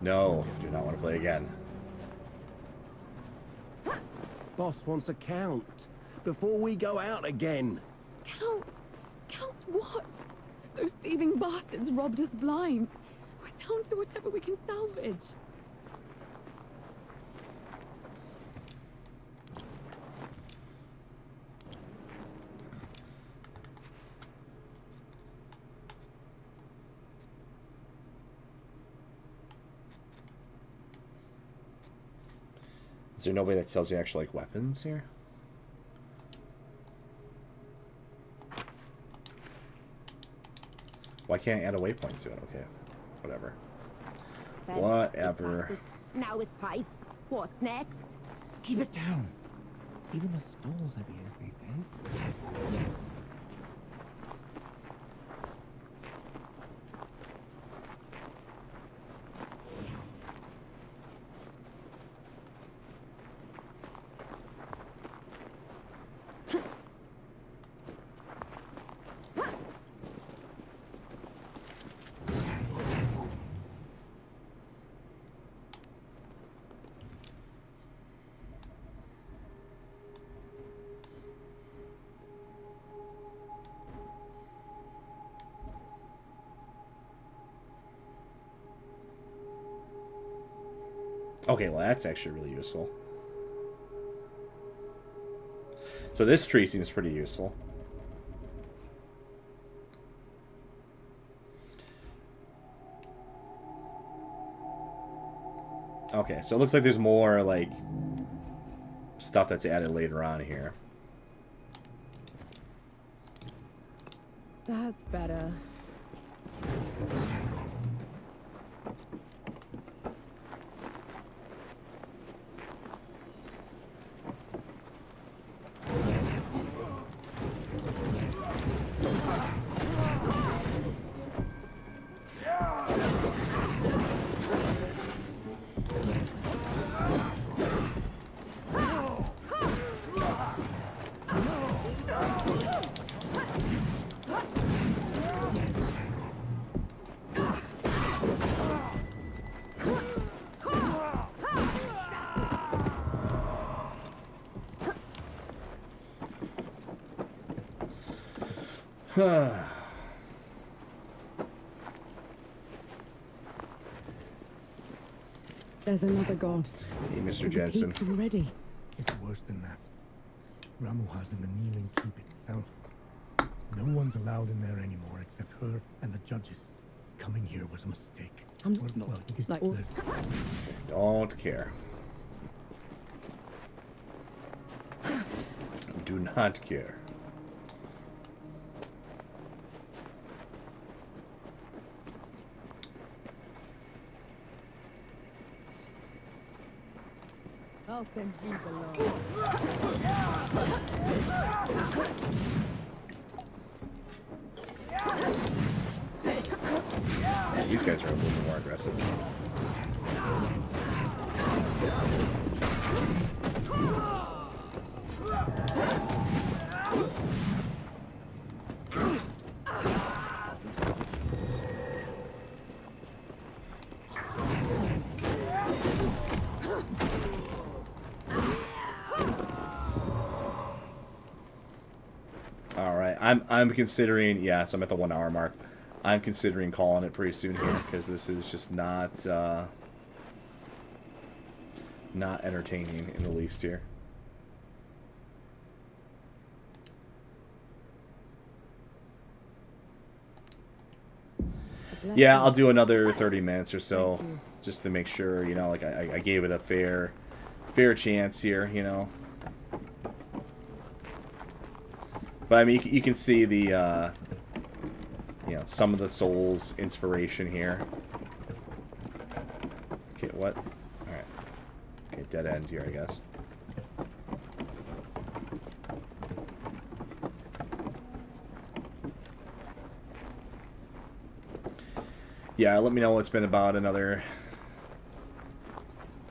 No, do not want to play again. Boss wants a count before we go out again. Count? Count what? Those thieving bastards robbed us blind. We're down to whatever we can salvage. Is there nobody that sells you actual, like, weapons here? Why can't I add a waypoint to it? Okay, whatever. Whatever. Now it's tight. What's next? Keep it down. Even the stalls have ears these days. Okay, well that's actually really useful. So this tree seems pretty useful. Okay, so it looks like there's more, like, stuff that's added later on here. That's better. There's another god. Hey, Mr. Jensen. Already. It's worse than that. Ramu has in the kneeling keep itself. No one's allowed in there anymore except her and the judges. Coming here was a mistake. I'm well, because like, Don't care. Do not care. I'll send you below. These guys are a little more aggressive. I'm considering, yeah, so I'm at the 1 hour mark. I'm considering calling it pretty soon here because this is just not entertaining in the least here. Yeah, I'll do another 30 minutes or so, just to make sure, you know, like I gave it a fair chance here, you know. But I mean, you can see the, you know, some of the Souls inspiration here. Okay, what? All right. Okay, dead end here, I guess. Yeah, let me know. It's been about another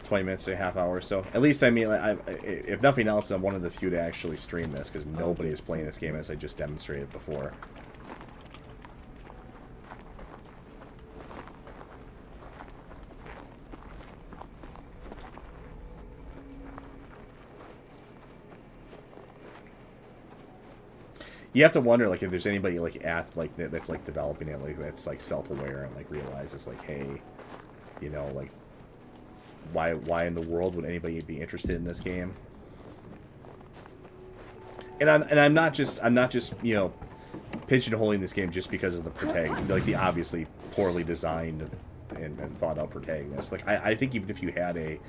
20 minutes to a half hour or so. At least, I mean, if nothing else, I'm one of the few to actually stream this, because nobody is playing this game as I just demonstrated before. You have to wonder, like, if there's anybody like that's like developing it, like that's like self-aware and like realizes, like, hey, you know, like, why in the world would anybody be interested in this game? And I'm not just you know, pigeonholing this game just because of the protagonist, like the obviously poorly designed and thought out protagonist. Like I think even if you had a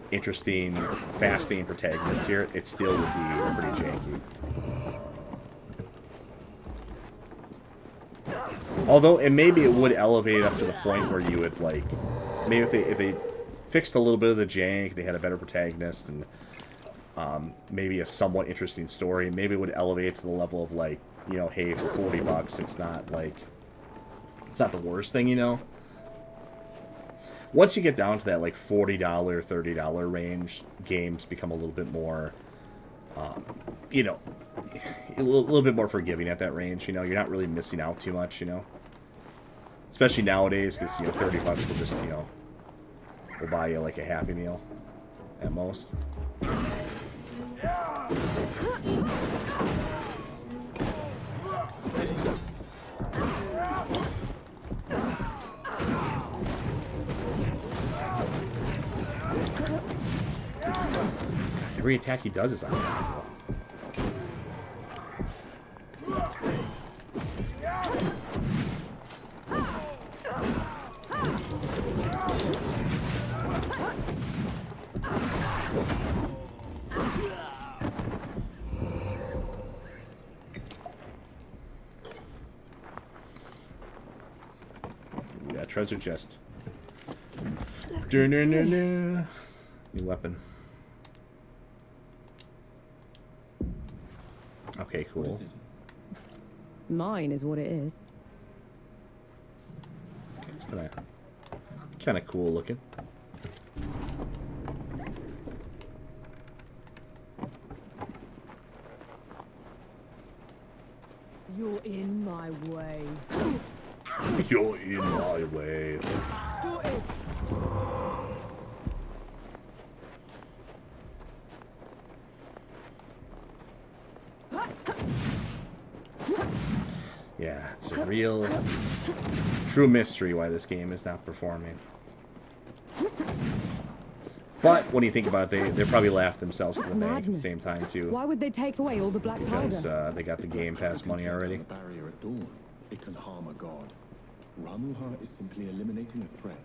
interesting, fascinating protagonist here, it still would be pretty janky. Although, and maybe it would elevate up to the point where you would, like, maybe if they fixed a little bit of the jank, they had a better protagonist, and maybe a somewhat interesting story, maybe it would elevate to the level of, like, you know, hey, for $40, it's not, like, it's not the worst thing, you know? Once you get down to that, like, $40, $30 range, games become a little bit more, you know, a little bit more forgiving at that range, you know? You're not really missing out too much, you know? Especially nowadays, because, you know, $30 will just, you know, will buy you, like, a Happy Meal at most. Every attack he does is on Happy Meal. Treasure chest. New weapon. Okay, cool. Mine is what it is. It's kind of cool looking. You're in my way. You're in my way. Yeah, it's a real, true mystery why this game is not performing. But when you think about it, they probably laughed themselves to the bank at the same time too. Why would they take away all the black powder? Because they got the Game Pass money already. The barrier at dawn. It can harm a god. Ramuha is simply eliminating a threat.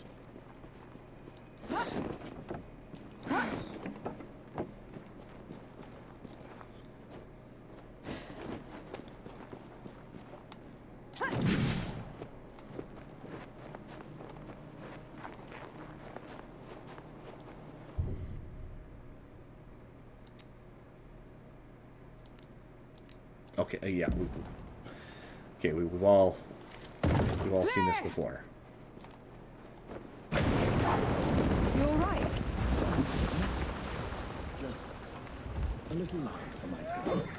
Okay, yeah. Okay, we've all seen this before. You're right. Just a little light for my taste.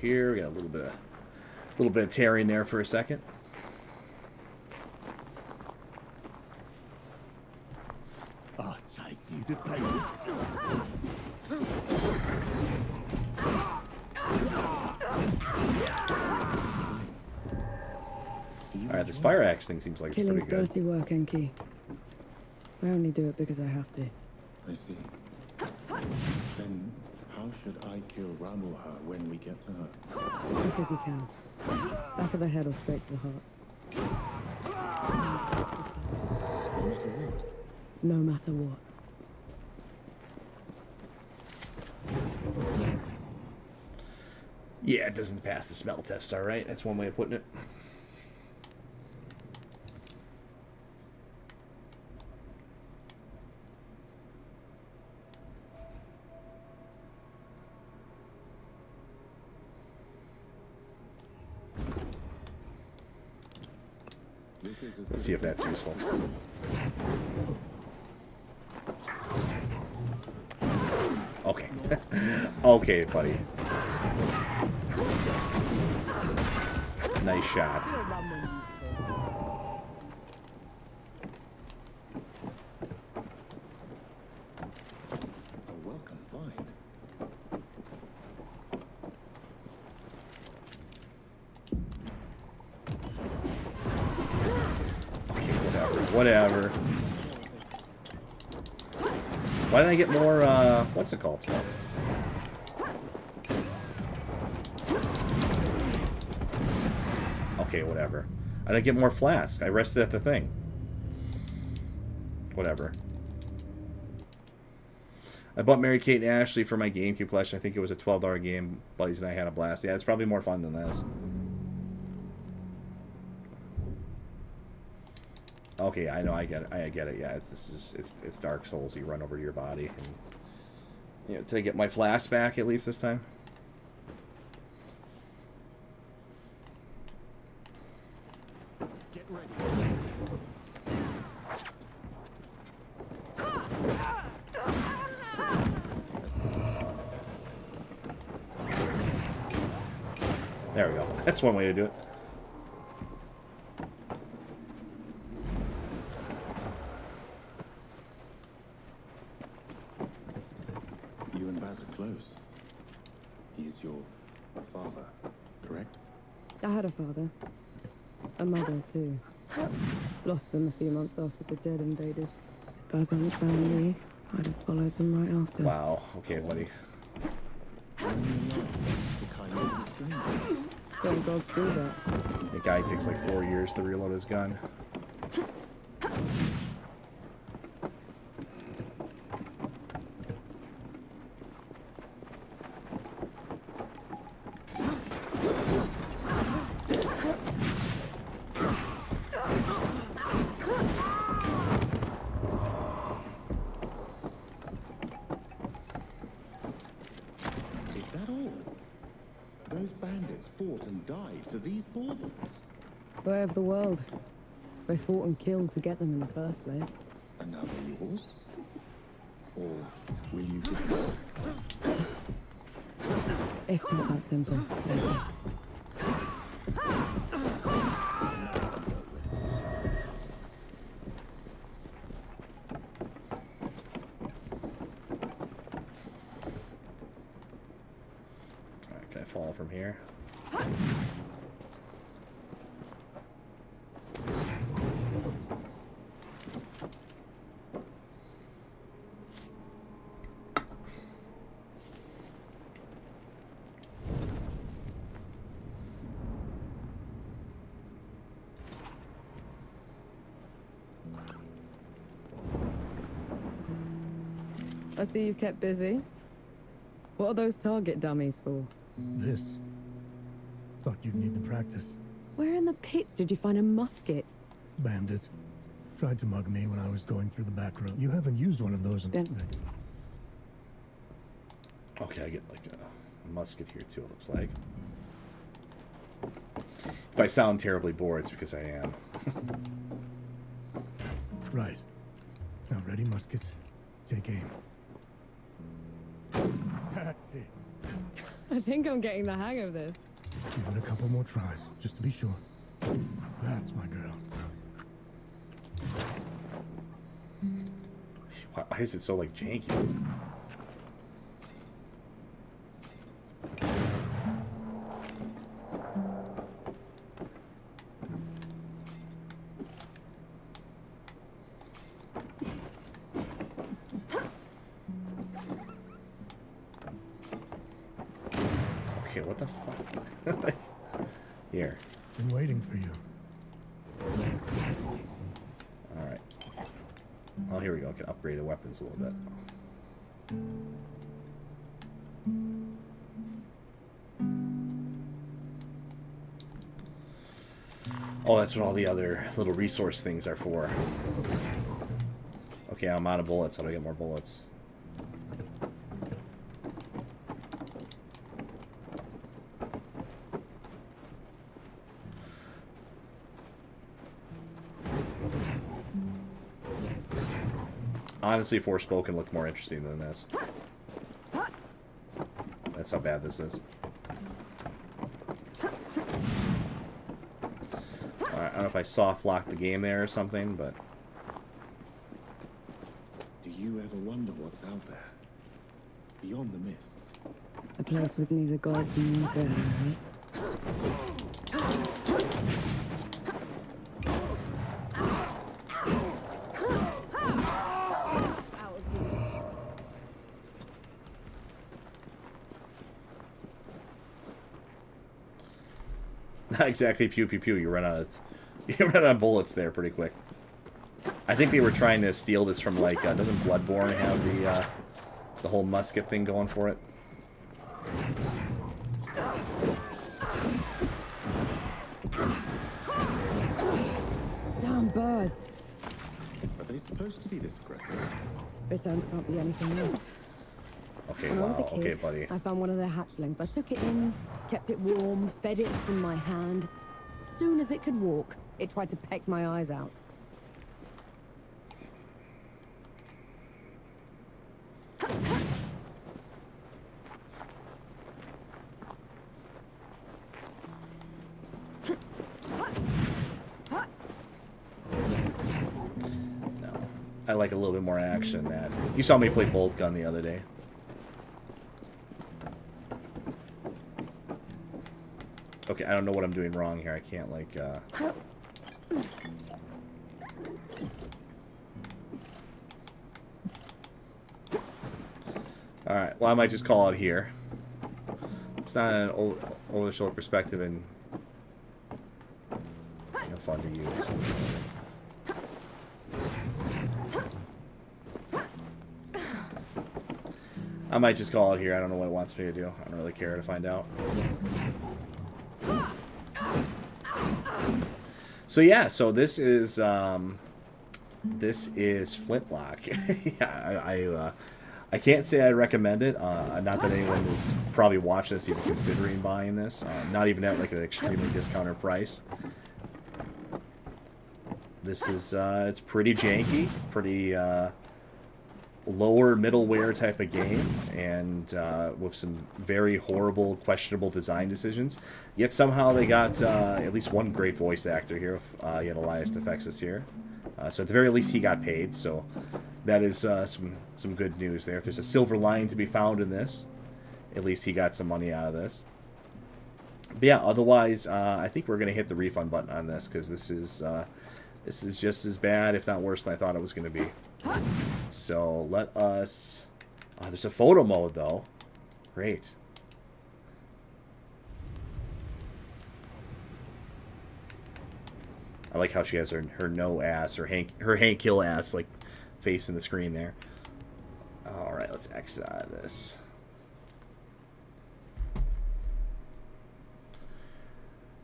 here. We got a little bit of tearing there for a second. I take you to play with. All right, this fire axe thing seems like it's Killing's pretty good. dirty work, Enki. I only do it because I have to. I see. Then how should I kill Ramuha when we get to her? Because you can. Back of the head or straight to the heart. No matter what. No matter what. Yeah, it doesn't pass the smell test, all right? That's one way of putting it. Let's see if that's useful. Okay. Okay, buddy. Nice shot. A welcome find. Okay, whatever. Why didn't I get more, what's it called stuff? Okay, whatever. I didn't get more flask. I rested at the thing. Whatever. I bought Mary Kate and Ashley for my GameCube collection. I think it was a $12 game. Buddies and I had a blast. Yeah, it's probably more fun than this. Okay, I know, I get it. Yeah, it's Dark Souls. You run over your body, and you know, to get my flask back at least this time. Get ready. There we go. That's one way to do it. You and Baz are close. He's your father, correct? I had a father. A mother, too. Lost them a few months after the dead invaded. If Baz hadn't found me, I'd have followed them right after. Wow. Okay, buddy. Don't gods do that? The guy takes like 4 years to reload his gun. Is that all? Those bandits fought and died for these baubles. Way of the world. They fought and killed to get them in the first place. And now they're yours? Or will you give them up? It's not that simple. Alright, can I fall from here? I see you've kept busy. What are those target dummies for? This. Thought you'd need the practice. Where in the pits did you find a musket? Bandit. Tried to mug me when I was going through the back room. You haven't used one of those in... Okay, I get like a musket here too, it looks like. If I sound terribly bored, it's because I am. Right. Now ready, musket. Take aim. That's it. I think I'm getting the hang of this. Give it a couple more tries, just to be sure. That's my girl. Why is it so, like, janky? Okay, what the fuck? Here. Been waiting for you. Alright. Oh, here we go. I can upgrade the weapons a little bit. Oh, that's what all the other little resource things are for. Okay, I'm out of bullets. How do I get more bullets? Honestly, Forspoken looked more interesting than this. That's how bad this is. Alright, I don't know if I soft locked the game there or something, but... Do you ever wonder what's out there? Beyond the mists? A place with neither gods nor dead, right? Not exactly pew pew pew. You run out of bullets there pretty quick. I think they were trying to steal this from, like, doesn't Bloodborne have the whole musket thing going for it? Damn birds. Are they supposed to be this aggressive? Returns can't be anything else. Okay, When I was a wow. kid, Okay, buddy. I found one of their hatchlings. I took it in, kept it warm, fed it from my hand. As soon as it could walk, it tried to peck my eyes out. No. I like a little bit more action than that. You saw me play Bolt Gun the other day. Okay, I don't know what I'm doing wrong here. I can't, like, Alright, well, I might just call it here. It's not an over-the-shoulder perspective and fun to use. I might just call it here. I don't know what it wants me to do. I don't really care to find out. So yeah, so this is Flintlock. Yeah, I can't say I recommend it. Not that anyone is probably watching this even considering buying this. Not even at like an extremely discounted price. This is it's pretty janky, pretty lower middleware type of game, and with some very horrible, questionable design decisions. Yet somehow they got at least one great voice actor here. You had Elias Defexis here, so at the very least he got paid. So that is some good news there. If there's a silver lining to be found in this, at least he got some money out of this. But yeah, otherwise I think we're gonna hit the refund button on this, because this is just as bad, if not worse, than I thought it was gonna be. So let us... there's a photo mode, though. Great. I like how she has her no ass, or Hank Hill ass, like, facing the screen there. Alright, let's exit out of this.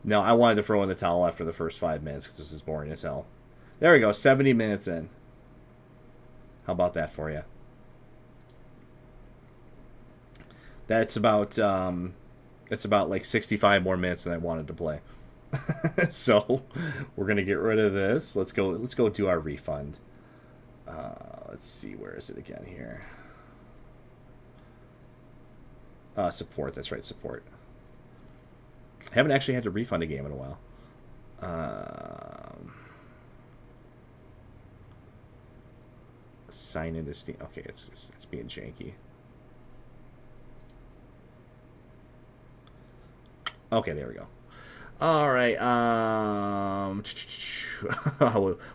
No, I wanted to throw in the towel after the first 5 minutes, because this is boring as hell. There we go, 70 minutes in. How about that for you? That's about like 65 more minutes than I wanted to play. So we're gonna get rid of this. Let's go do our refund. Let's see, where is it again here? Support. That's right, support. I haven't actually had to refund a game in a while. Sign into Steam. Okay, it's being janky. Okay, there we go. All right.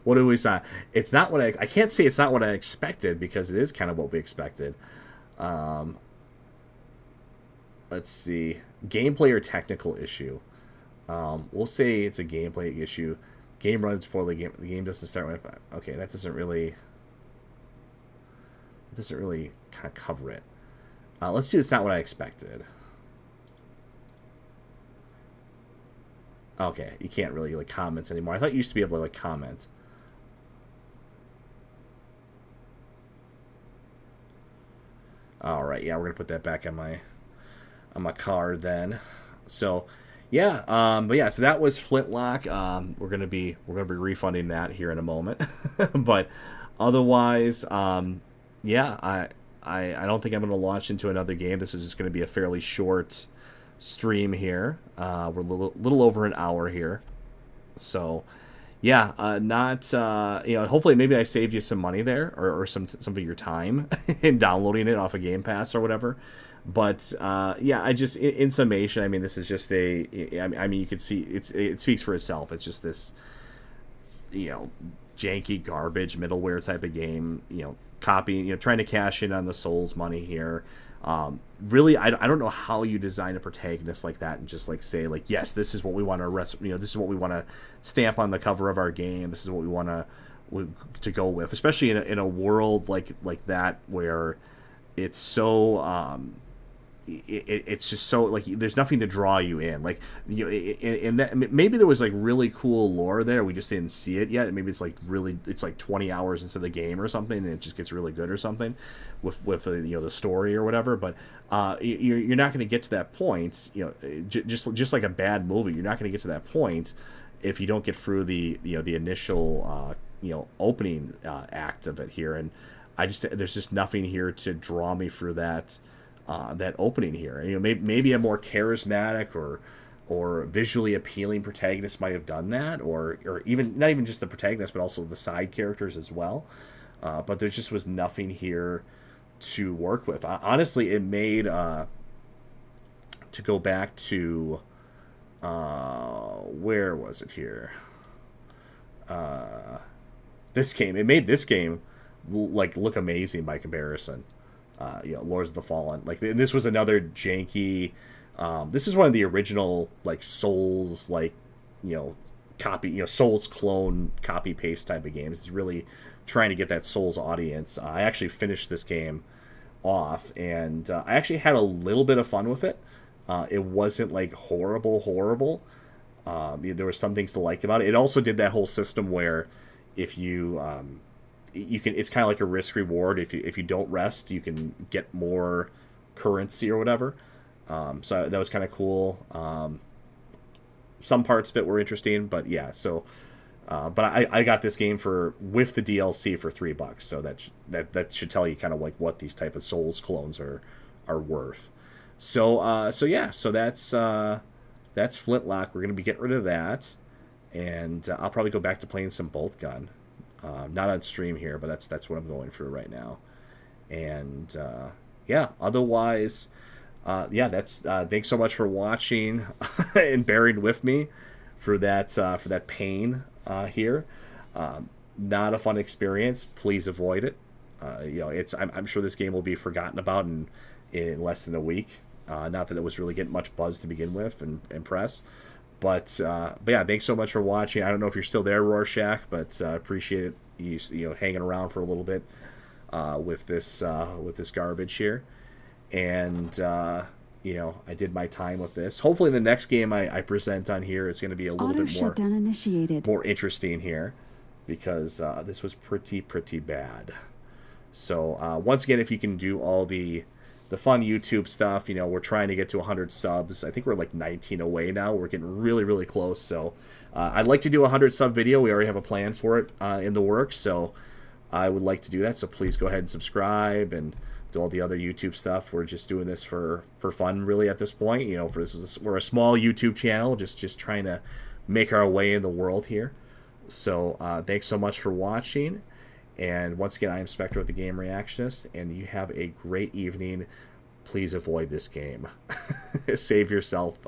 What do we say? It's not what I can't say it's not what I expected, because it is kind of what we expected. Let's see. Gameplay or technical issue. We'll say it's a gameplay issue. Game runs poorly. The game doesn't start with. Okay, that doesn't really kind of cover it. Let's do it's not what I expected. Okay, you can't really like comment anymore. I thought you used to be able to like comment. All right, yeah, we're gonna put that back on my card then. So, yeah, but yeah, so that was Flintlock. We're gonna be refunding that here in a moment, but otherwise, yeah, I don't think I'm gonna launch into another game. This is just gonna be a fairly short stream here. We're a little over an hour here, so yeah, hopefully maybe I saved you some money there, or some of your time in downloading it off of Game Pass or whatever. But yeah, I just in summation, I mean, this is just I mean, you can see it speaks for itself. It's just this janky garbage middleware type of game, copying, trying to cash in on the Souls money here. Really, I don't know how you design a protagonist like that and just like say like, yes, this is what we want to this is what we want to stamp on the cover of our game. This is what we want to go with, especially in a world like that where it's so it's just so like there's nothing to draw you in. Like and that maybe there was like really cool lore there, we just didn't see it yet. Maybe it's like 20 hours into the game or something, and it just gets really good or something with the story or whatever. But you're not going to get to that point. Just like a bad movie, you're not going to get to that point if you don't get through the initial opening act of it here. And there's just nothing here to draw me through that opening here. Maybe a more charismatic or visually appealing protagonist might have done that, or even not even just the protagonist, but also the side characters as well. But there just was nothing here to work with. Honestly, it made to go back to where was it here? This game. It made this game like look amazing by comparison. Lords of the Fallen. Like, this was another janky. This is one of the original like Souls copy, Souls clone copy paste type of games. It's really trying to get that Souls audience. I actually finished this game off, and I actually had a little bit of fun with it. It wasn't like horrible. There were some things to like about it. It also did that whole system where if you can, it's kind of like a risk reward. If you don't rest, you can get more currency or whatever. So that was kind of cool. Some parts of it were interesting, but yeah. So, but I got this game with the DLC for $3. So that should tell you kind of like what these type of Souls clones are worth. So yeah. So that's Flintlock. We're gonna be getting rid of that, and I'll probably go back to playing some Bolt Gun. Not on stream here, but that's what I'm going through right now. And yeah, otherwise, yeah, that's thanks so much for watching and bearing with me for that pain here. Not a fun experience. Please avoid it. I'm sure this game will be forgotten about in less than a week. Not that it was really getting much buzz to begin with and press. But yeah, thanks so much for watching. I don't know if you're still there, Rorschach, but appreciate it you hanging around for a little bit with this garbage here. And I did my time with this. Hopefully the next game I present on here is going to be a little bit more interesting here, because this was pretty bad. So once again, if you can do all the fun YouTube stuff, we're trying to get to 100 subs. I think we're like 19 away now. We're getting really close. So I'd like to do a 100 sub video. We already have a plan for it in the works. So I would like to do that. So please go ahead and subscribe and do all the other YouTube stuff. We're just doing this for fun, really, at this point. You know, we're a small YouTube channel, just trying to make our way in the world here. So thanks so much for watching. And once again, I am Spectre with the Game Reactionist, and you have a great evening. Please avoid this game. Save yourself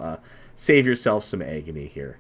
some agony here.